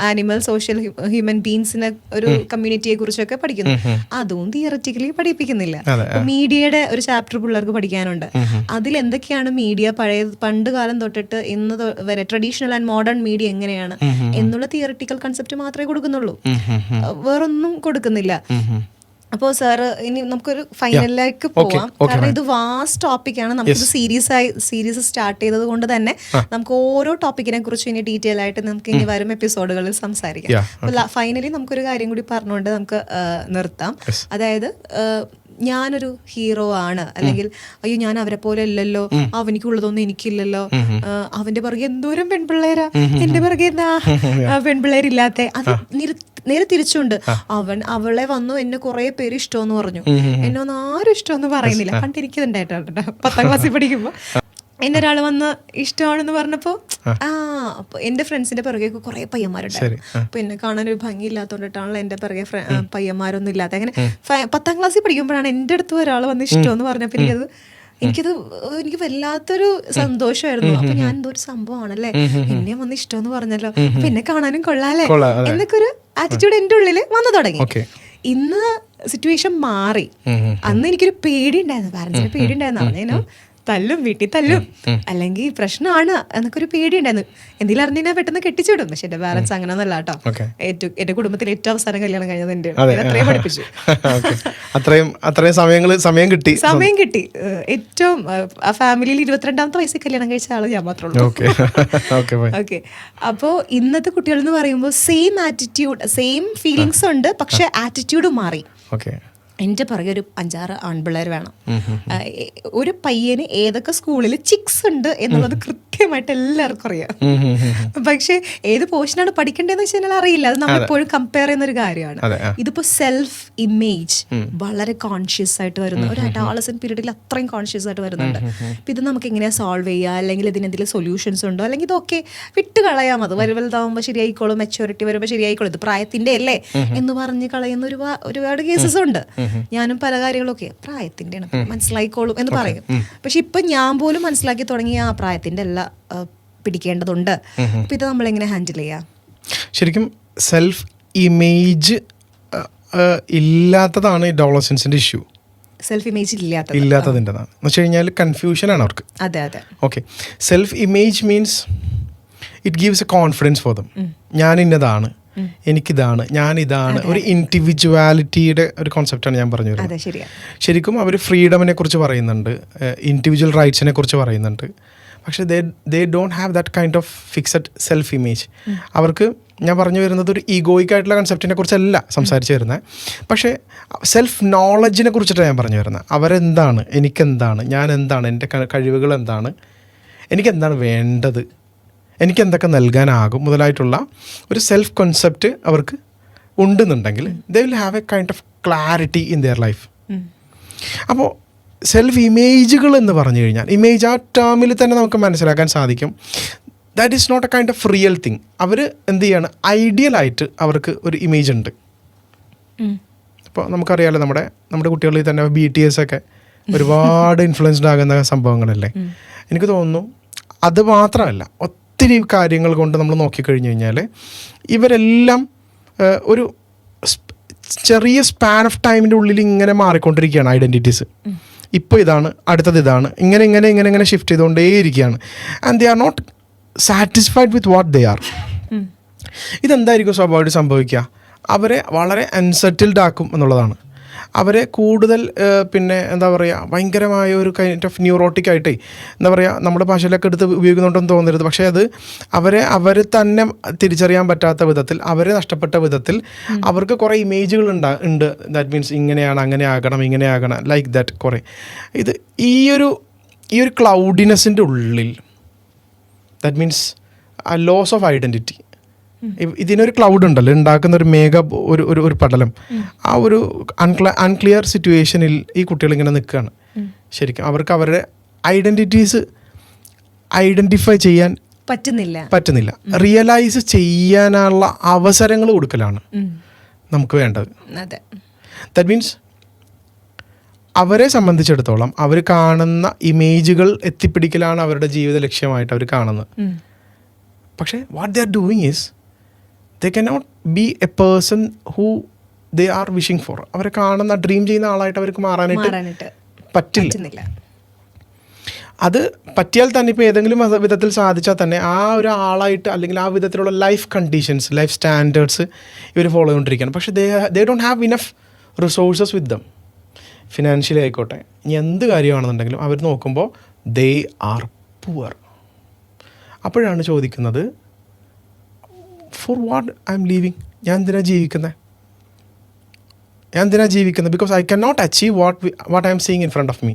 ആനിമൽ, സോഷ്യൽ ഹ്യൂമൻ ബീങ്സിനെ ഒരു കമ്മ്യൂണിറ്റിയെ കുറിച്ചൊക്കെ പഠിക്കുന്നു. അതും തിയററ്റിക്കലി പഠിപ്പിക്കുന്നില്ല. മീഡിയയുടെ ഒരു ചാപ്റ്റർ പിള്ളേർക്ക് പഠിക്കാനുണ്ട്. അതിൽ എന്തൊക്കെയാണ് മീഡിയ പണ്ട് കാലം തൊട്ടിട്ട് ഇന്ന് വരെ ട്രഡീഷണൽ ആൻഡ് മോഡേൺ മീഡിയ എങ്ങനെയാണ് എന്നുള്ള തിയറിറ്റിക്കൽ കൺസെപ്റ്റ് മാത്രമേ കൊടുക്കുന്നുള്ളൂ, വേറൊന്നും കൊടുക്കുന്നില്ല. അപ്പോൾ സാറ് ഇനി നമുക്കൊരു ഫൈനലിലേക്ക് പോവാം. കാരണം ഇത് വാസ്റ്റ് ടോപ്പിക്കാണ്. നമുക്കിത് സീരീസ് സ്റ്റാർട്ട് ചെയ്തത് കൊണ്ട് തന്നെ നമുക്ക് ഓരോ ടോപ്പിക്കിനെ കുറിച്ച് ഇനി ഡീറ്റെയിൽ ആയിട്ട് നമുക്ക് ഇനി വരും എപ്പിസോഡുകളിൽ സംസാരിക്കാം. അപ്പോൾ ഫൈനലി നമുക്കൊരു കാര്യം കൂടി പറഞ്ഞുകൊണ്ട് നമുക്ക് നിർത്താം. അതായത് ഞാനൊരു ഹീറോ ആണ്, അല്ലെങ്കിൽ അയ്യോ ഞാൻ അവരെ പോലെ അല്ലല്ലോ, അവനിക്കുള്ളതൊന്നും എനിക്കില്ലല്ലോ, അവന്റെ പിറകെ എന്തോരം പെൺപിള്ളേരാ, എന്റെ പിറകെ എന്താ പെൺപിള്ളേരില്ലാത്ത, അത് നേരെ തിരിച്ചുണ്ട്. അവളെ വന്നു എന്നെ കുറെ പേര് ഇഷ്ടമെന്ന് പറഞ്ഞു, എന്നെ ഒന്നും ആരും ഇഷ്ടമെന്ന് പറയുന്നില്ല. പണ്ട് എനിക്കിതുണ്ടായിട്ടുണ്ട് 10ാം ക്ലാസ്സിൽ പഠിക്കുമ്പോ എന്നെ ഒരാൾ വന്ന് ഇഷ്ടമാണെന്ന് പറഞ്ഞപ്പോ അപ്പൊ എന്റെ ഫ്രണ്ട്സിന്റെ പിറകെ കുറെ പയ്യന്മാരുണ്ടായിരുന്നു. അപ്പൊ എന്നെ കാണാനൊരു ഭംഗിയില്ലാത്തോണ്ടിട്ടാണല്ലോ എന്റെ പിറകെ പയ്യന്മാരൊന്നും ഇല്ലാത്ത. അങ്ങനെ 10ാം ക്ലാസ്സിൽ പഠിക്കുമ്പോഴാണ് എന്റെ അടുത്ത് ഒരാൾ വന്ന് ഇഷ്ടമെന്ന് പറഞ്ഞപ്പോ എനിക്ക് വല്ലാത്തൊരു സന്തോഷമായിരുന്നു. അപ്പൊ ഞാൻ എന്തോ ഒരു സംഭവമാണല്ലേ, എന്നെ വന്ന് ഇഷ്ടമെന്ന് പറഞ്ഞല്ലോ, അപ്പൊ എന്നെ കാണാനും കൊള്ളാല്ലേ എന്നൊക്കെ ഒരു ആറ്റിറ്റ്യൂഡ് എന്റെ ഉള്ളിൽ വന്നു തുടങ്ങി. ഇന്ന് സിറ്റുവേഷൻ മാറി. അന്ന് എനിക്കൊരു പേടി ഉണ്ടായിരുന്നു, പാരന്റ്സിന് പേടി ഉണ്ടായിരുന്നു. അവനേനോ തല്ലും, വീട്ടിൽ തല്ലും, അല്ലെങ്കിൽ പ്രശ്നമാണ് എന്നൊക്കെ ഒരു പേടി ഉണ്ടായിരുന്നു. എന്തെങ്കിലും അറിഞ്ഞാൽ പെട്ടെന്ന് കെട്ടിച്ചിടും. പക്ഷെ എന്റെ പാരന്റ്സ് അങ്ങനെ ഒന്നല്ല കേട്ടോ. എന്റെ കുടുംബത്തിൽ ഏറ്റവും അവസാനം കല്യാണം കഴിഞ്ഞത് എന്റെ അത്രയും പഠിപ്പിച്ചു. സമയം കിട്ടി. ഏറ്റവും ആ ഫാമിലിയിൽ 22ാമത്തെ വയസ്സിൽ കല്യാണം കഴിച്ച ആള് ഞാൻ മാത്രമേ ഉള്ളൂ. ഓക്കെ. അപ്പോ ഇന്നത്തെ കുട്ടികൾ എന്ന് പറയുമ്പോൾ സെയിം ആറ്റിറ്റ്യൂഡ്, സെയിം ഫീലിങ്സ് ഉണ്ട്, പക്ഷെ ആറ്റിറ്റ്യൂഡ് മാറി. എൻ്റെ പുറകെ ഒരു 5-6 ആൺപിള്ളേർ വേണം. ഒരു പയ്യന് ഏതൊക്കെ സ്കൂളിൽ ചിക്സ് ഉണ്ട് എന്നുള്ളത് കൃത്യമായിട്ട് എല്ലാവർക്കും അറിയാം. പക്ഷെ ഏത് പോർഷനാണ് പഠിക്കേണ്ടതെന്ന് വെച്ചാൽ അറിയില്ല. അത് നമ്മളെപ്പോഴും കമ്പയർ ചെയ്യുന്ന ഒരു കാര്യമാണ്. ഇതിപ്പോ സെൽഫ് ഇമേജ് വളരെ കോൺഷ്യസ് ആയിട്ട് വരുന്ന ഒരു അഡോളസെന്റ് പീരീഡിൽ അത്രയും കോൺഷ്യസ് ആയിട്ട് വരുന്നുണ്ട്. അപ്പൊ ഇത് നമുക്ക് എങ്ങനെയാ സോൾവ് ചെയ്യുക, അല്ലെങ്കിൽ ഇതിനെന്തെങ്കിലും സൊല്യൂഷൻസ് ഉണ്ടോ, അല്ലെങ്കിൽ ഇതൊക്കെ വിട്ട് കളയാം, അത് വലുതാവുമ്പോൾ ശരിയായിക്കോളും, മെച്ചൂരിറ്റി വരുമ്പോൾ ശരിയായിക്കോളും, ഇത് പ്രായത്തിന്റെ അല്ലേ എന്ന് പറഞ്ഞ് കളയുന്ന ഒരുപാട് കേസസ് ഉണ്ട്. ഞാനും പല കാര്യങ്ങളൊക്കെ പ്രായത്തിന്റെ മനസ്സിലായിക്കോളും എന്ന് പറയും. പക്ഷെ ഇപ്പൊ ഞാൻ പോലും മനസ്സിലാക്കി തുടങ്ങി ആ പ്രായത്തിന്റെ അല്ല, പിടിക്കേണ്ടതുണ്ട്. അപ്പൊ ഇത് നമ്മളെങ്ങനെ ഹാൻഡിൽ ചെയ്യാം? ശരിക്കും സെൽഫ് ഇമേജ് ഇല്ലാത്തതാണ് ഈ അഡോളസൻസിന്റെ ഇഷ്യൂ. സെൽഫ് ഇമേജ് ഇല്ലാത്തതിൻ്റെതാണ് എന്ന് വെച്ച് കഴിഞ്ഞാൽ കൺഫ്യൂഷനാണ് അവർക്ക്. അതെ. Okay. Self image means it gives A confidence for them. ഞാൻ ഇന്നതാണ്, എനിക്കിതാണ്, ഞാനിതാണ്, ഒരു ഇൻഡിവിജ്വാലിറ്റിയുടെ ഒരു കോൺസെപ്റ്റാണ് ഞാൻ പറഞ്ഞു വരുന്നത്. ശരിക്കും അവർ ഫ്രീഡമിനെ കുറിച്ച് പറയുന്നുണ്ട്, ഇൻഡിവിജ്വൽ റൈറ്റ്സിനെ കുറിച്ച് പറയുന്നുണ്ട്. പക്ഷേ ദേ don't have that kind of fixed self image. അവർക്ക് ഞാൻ പറഞ്ഞു വരുന്നത് ഒരു ഈഗോയിക് ആയിട്ടുള്ള കൺസെപ്റ്റിനെ കുറിച്ചല്ല സംസാരിച്ച് വരുന്നത്, പക്ഷേ സെൽഫ് നോളജിനെ കുറിച്ചിട്ടാണ് ഞാൻ പറഞ്ഞു വരുന്നത്. അവരെന്താണ്, എനിക്കെന്താണ്, ഞാൻ എന്താണ്, എൻ്റെ കഴിവുകൾ എന്താണ്, എനിക്കെന്താണ് വേണ്ടത്, എനിക്കെന്തൊക്കെ നൽകാനാകും മുതലായിട്ടുള്ള ഒരു സെൽഫ് കോൺസെപ്റ്റ് അവർക്ക് ഉണ്ടെന്നുണ്ടെങ്കിൽ they will have A kind of clarity in their life. അപ്പോൾ സെൽഫ് ഇമേജുകൾ എന്ന് പറഞ്ഞു കഴിഞ്ഞാൽ, ഇമേജ് ആ ടേമിൽ തന്നെ നമുക്ക് മനസ്സിലാക്കാൻ സാധിക്കും, that is not a kind of real thing. അവർ എന്ത് ചെയ്യാണ്, ഐഡിയലായിട്ട് അവർക്ക് ഒരു ഇമേജ് ഉണ്ട്. ഇപ്പോൾ നമുക്കറിയാമല്ലോ, നമ്മുടെ കുട്ടികളിൽ തന്നെ BTS ഒക്കെ ഒരുപാട് ഇൻഫ്ലുവൻസ്ഡ് ആകുന്ന സംഭവങ്ങളല്ലേ. എനിക്ക് തോന്നുന്നു അത് മാത്രമല്ല, ഒത്തിരി കാര്യങ്ങൾ കൊണ്ട് നമ്മൾ നോക്കിക്കഴിഞ്ഞ് കഴിഞ്ഞാൽ ഇവരെല്ലാം ഒരു ചെറിയ സ്പാൻ ഓഫ് ടൈമിൻ്റെ ഉള്ളിൽ ഇങ്ങനെ മാറിക്കൊണ്ടിരിക്കുകയാണ് ഐഡൻറ്റിറ്റീസ്. ഇപ്പോൾ ഇതാണ്, അടുത്തത് ഇതാണ്, ഇങ്ങനെ ഷിഫ്റ്റ് ചെയ്തുകൊണ്ടേയിരിക്കുകയാണ്. And they are not satisfied with what they are. ഇതെന്തായിരിക്കും സ്വാഭാവികമായിട്ട് സംഭവിക്കുക? അവരെ വളരെ അൺസെറ്റിൽഡ് ആക്കും എന്നുള്ളതാണ്. അവരെ കൂടുതൽ പിന്നെ എന്താ പറയുക, ഭയങ്കരമായ ഒരു കൈൻഡ് ഓഫ് ന്യൂറോട്ടിക് ആയിട്ടേ, എന്താ പറയുക, നമ്മുടെ ഭാഷയിലൊക്കെ എടുത്ത് ഉപയോഗിക്കുന്നുണ്ടെന്ന് തോന്നരുത്, പക്ഷേ അത് അവർ തന്നെ തിരിച്ചറിയാൻ പറ്റാത്ത വിധത്തിൽ, അവരെ നഷ്ടപ്പെട്ട വിധത്തിൽ അവർക്ക് കുറേ ഇമേജുകൾ ഉണ്ട്. ദാറ്റ് മീൻസ് ഇങ്ങനെയാണ്, അങ്ങനെ ആകണം, ലൈക്ക് ദാറ്റ് കുറേ. ഇത് ഈ ഒരു ക്ലൗഡിനെസ്സിൻ്റെ ഉള്ളിൽ, ദാറ്റ് മീൻസ് ആ ലോസ് ഓഫ് ഐഡൻറ്റിറ്റി, ഇതിനൊരു ക്ലൗഡ് ഉണ്ടല്ലോ, ഉണ്ടാക്കുന്ന ഒരു ഒരു പടലം, ആ ഒരു അൺക്ലിയർ സിറ്റുവേഷനിൽ ഈ കുട്ടികൾ ഇങ്ങനെ നിൽക്കുകയാണ്. ശരിക്കും അവർക്ക് അവരുടെ ഐഡൻറ്റിറ്റീസ് ഐഡൻറ്റിഫൈ ചെയ്യാൻ പറ്റുന്നില്ല. റിയലൈസ് ചെയ്യാനുള്ള അവസരങ്ങൾ കൊടുക്കലാണ് നമുക്ക് വേണ്ടത്. ദാറ്റ് മീൻസ് അവരെ സംബന്ധിച്ചിടത്തോളം അവർ കാണുന്ന ഇമേജുകൾ എത്തിപ്പിടിക്കലാണ് അവരുടെ ജീവിത ലക്ഷ്യമായിട്ട് അവർ കാണുന്നത്. പക്ഷേ what they are doing is they cannot be a person who they are wishing for. അവരെ കാണുന്ന, ഡ്രീം ചെയ്യുന്ന ആളായിട്ട് അവർക്ക് മാറാനായിട്ട് പറ്റില്ല. അത് പറ്റിയാൽ തന്നെ, ഇപ്പോൾ ഏതെങ്കിലും വിധത്തിൽ സാധിച്ചാൽ തന്നെ ആ ഒരു ആളായിട്ട്, അല്ലെങ്കിൽ ആ വിധത്തിലുള്ള ലൈഫ് കണ്ടീഷൻസ്, ലൈഫ് സ്റ്റാൻഡേർഡ്സ് ഇവർ ഫോളോ ചെയ്തുകൊണ്ടിരിക്കുകയാണ്. പക്ഷേ ദേ don't have enough resources with dum. Financially ആയിക്കോട്ടെ, ഇനി എന്ത് കാര്യമാണെന്നുണ്ടെങ്കിലും അവർ നോക്കുമ്പോൾ ദേ ആർ പുവർ. അപ്പോഴാണ് ചോദിക്കുന്നത്, for what I am living? ഞാൻ എന്തിനാണ് ജീവിക്കുന്നത്? Because I can not achieve what I am seeing in front of me.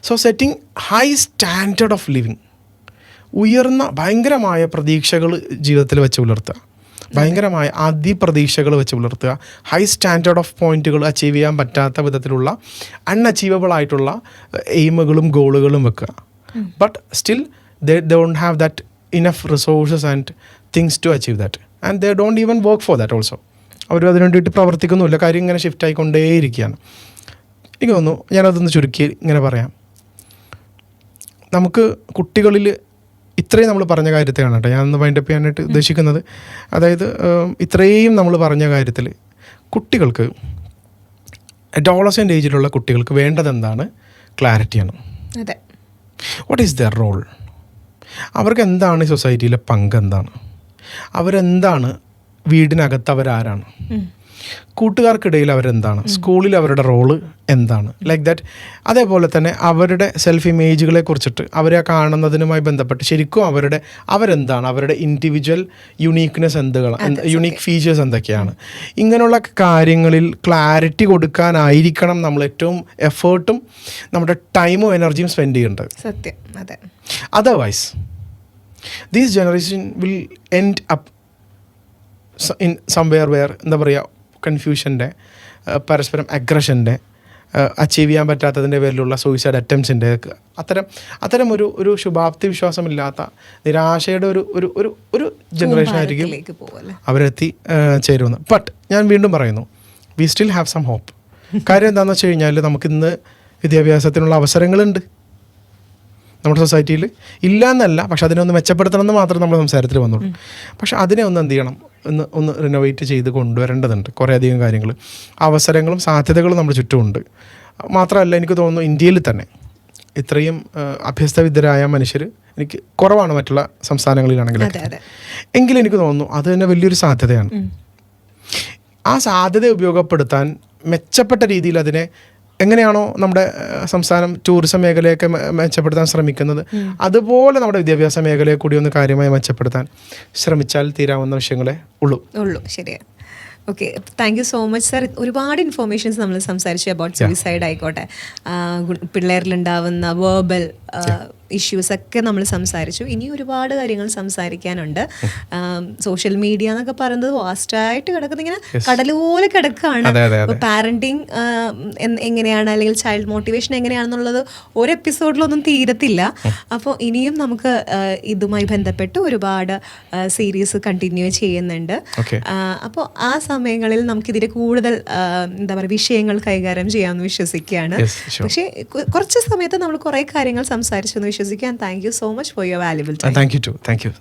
So setting high standard of living, ഉയർന്ന ഭയങ്കരമായ പ്രതീക്ഷകൾ ജീവിതത്തിൽ വെച്ച് പുലർത്തുക, ഭയങ്കരമായ അതിപ്രതീക്ഷകൾ വെച്ച് പുലർത്തുക, ഹൈ സ്റ്റാൻഡേർഡ് ഓഫ് പോയിന്റുകൾ അച്ചീവ് ചെയ്യാൻ പറ്റാത്ത വിധത്തിലുള്ള അൺഅച്ചീവബിൾ ആയിട്ടുള്ള എയിമുകളും ഗോളുകളും വെക്കുക. But still they don't have that enough resources and things to achieve that, and they don't even work for that also. അവർ അതിനു വേണ്ടിയിട്ട് പ്രവർത്തിക്കുന്നുമില്ല. കാര്യം ഇങ്ങനെ ഷിഫ്റ്റ് ആയിക്കൊണ്ടേയിരിക്കുകയാണ്. എനിക്ക് തോന്നുന്നു, ഞാനതൊന്ന് ചുരുക്കി ഇങ്ങനെ പറയാം. നമുക്ക് കുട്ടികളിൽ ഇത്രയും നമ്മൾ പറഞ്ഞ കാര്യത്തെയാണ് കേട്ടോ ഞാനൊന്ന് വൈൻഡപ്പ് ചെയ്യാനായിട്ട് ഉദ്ദേശിക്കുന്നത്. അതായത് ഇത്രയും നമ്മൾ പറഞ്ഞ കാര്യത്തിൽ കുട്ടികൾക്ക്, അഡോളസെൻ്റ് ഏജിലുള്ള കുട്ടികൾക്ക് വേണ്ടത് എന്താണ്? ക്ലാരിറ്റിയാണ്. What is their role? അവർക്ക് എന്താണ് ഈ സൊസൈറ്റിയിലെ പങ്ക്, എന്താണ് അവരെന്താണ്, വീടിനകത്ത് അവരാരാണ്, കൂട്ടുകാർക്കിടയിൽ അവരെന്താണ്, സ്കൂളിൽ അവരുടെ റോള് എന്താണ്, ലൈക്ക് ദാറ്റ്. അതേപോലെ തന്നെ അവരുടെ സെൽഫ് ഇമേജുകളെ കുറിച്ചിട്ട് അവരെ കാണുന്നതിനുമായി ബന്ധപ്പെട്ട് ശരിക്കും അവരെന്താണ്, അവരുടെ ഇൻഡിവിജ്വൽ യുണീക്ക്നെസ് യുണീക്ക് ഫീച്ചേഴ്സ് എന്തൊക്കെയാണ്, ഇങ്ങനെയുള്ള കാര്യങ്ങളിൽ ക്ലാരിറ്റി കൊടുക്കാനായിരിക്കണം നമ്മൾ ഏറ്റവും എഫേർട്ടും നമ്മുടെ ടൈമും എനർജിയും സ്പെൻഡ് ചെയ്യേണ്ടത്. സത്യം, അതെ. Otherwise these generation will end up in somewhere where, എന്താ പറയുക, കൺഫ്യൂഷൻ്റെ, പരസ്പരം അഗ്രഷൻ്റെ, അച്ചീവ് ചെയ്യാൻ പറ്റാത്തതിൻ്റെ പേരിലുള്ള സൂയിസൈഡ് അറ്റംപ്റ്റ്സിൻ്റെ, അത്തരം ഒരു ശുഭാപ്തി വിശ്വാസമില്ലാത്ത നിരാശയുടെ ഒരു ജനറേഷനായിരിക്കും അവരെത്തി ചേരുന്നത്. ബട്ട് ഞാൻ വീണ്ടും പറയുന്നു, we still have some hope. കാര്യം എന്താണെന്ന് വെച്ച് കഴിഞ്ഞാൽ, നമുക്കിന്ന് വിദ്യാഭ്യാസത്തിനുള്ള അവസരങ്ങളുണ്ട് നമ്മുടെ സൊസൈറ്റിയിൽ. ഇല്ല എന്നല്ല, പക്ഷെ അതിനെ ഒന്ന് മെച്ചപ്പെടുത്തണം എന്ന് മാത്രം നമ്മൾ സംസാരത്തിൽ വന്നുള്ളൂ. പക്ഷെ അതിനെ ഒന്ന് എന്ത് ചെയ്യണം, ഒന്ന് റിനോവേറ്റ് ചെയ്ത് കൊണ്ടുവരേണ്ടതുണ്ട്. കുറേയധികം കാര്യങ്ങൾ, അവസരങ്ങളും സാധ്യതകളും നമ്മുടെ ചുറ്റുമുണ്ട്. മാത്രമല്ല, എനിക്ക് തോന്നുന്നു ഇന്ത്യയിൽ തന്നെ ഇത്രയും അഭ്യസ്തവിദ്യരായ മനുഷ്യർ എനിക്ക് കുറവാണ് മറ്റുള്ള സംസ്ഥാനങ്ങളിലാണെങ്കിലൊക്കെ. എങ്കിലും എനിക്ക് തോന്നുന്നു അത് തന്നെ വലിയൊരു സാധ്യതയാണ്. ആ സാധ്യത ഉപയോഗപ്പെടുത്താൻ, മെച്ചപ്പെട്ട രീതിയിൽ അതിനെ എങ്ങനെയാണോ നമ്മുടെ സംസ്ഥാനം ടൂറിസം മേഖലയൊക്കെ മെച്ചപ്പെടുത്താൻ ശ്രമിക്കുന്നത്, അതുപോലെ നമ്മുടെ വിദ്യാഭ്യാസ മേഖലയെ കൂടി ഒന്ന് കാര്യമായി മെച്ചപ്പെടുത്താൻ ശ്രമിച്ചാൽ തീരാവുന്ന വിഷയങ്ങളെ ഉള്ളൂ. ശരിയാണ്. Okay, thank you so much sir. ഒരുപാട് ഇൻഫോർമേഷൻസ് നമ്മൾ സംസാരിച്ചു അബൌട്ട് സൂയിസൈഡ് ആയിക്കോട്ടെ, പിള്ളേരിലുണ്ടാവുന്ന വേർബൽ ഇഷ്യൂസ് ഒക്കെ നമ്മൾ സംസാരിച്ചു. ഇനി ഒരുപാട് കാര്യങ്ങൾ സംസാരിക്കാനുണ്ട്. സോഷ്യൽ മീഡിയ എന്നൊക്കെ പറയുന്നത് വാസ്റ്റായിട്ട് കിടക്കുന്ന ഇങ്ങനെ കടലുപോലെ കിടക്കുകയാണ്. അപ്പോൾ പാരന്റിങ് എങ്ങനെയാണ്, അല്ലെങ്കിൽ ചൈൽഡ് മോട്ടിവേഷൻ എങ്ങനെയാണെന്നുള്ളത് ഒരു എപ്പിസോഡിലൊന്നും തീരത്തില്ല. അപ്പോൾ ഇനിയും നമുക്ക് ഇതുമായി ബന്ധപ്പെട്ട് ഒരുപാട് സീരീസ് കണ്ടിന്യൂ ചെയ്യുന്നുണ്ട്. അപ്പോൾ ആ സമയങ്ങളിൽ നമുക്കിതിൻ്റെ കൂടുതൽ എന്താ പറയുക വിഷയങ്ങൾ കൈകാര്യം ചെയ്യാമെന്ന് വിശ്വസിക്കുകയാണ്. പക്ഷേ കുറച്ച് സമയത്ത് നമ്മൾ കുറേ കാര്യങ്ങൾ സംസാരിച്ചു എന്ന് വിശ്വസിക്കാൻ. Thank you so much for your valuable time. Thank you.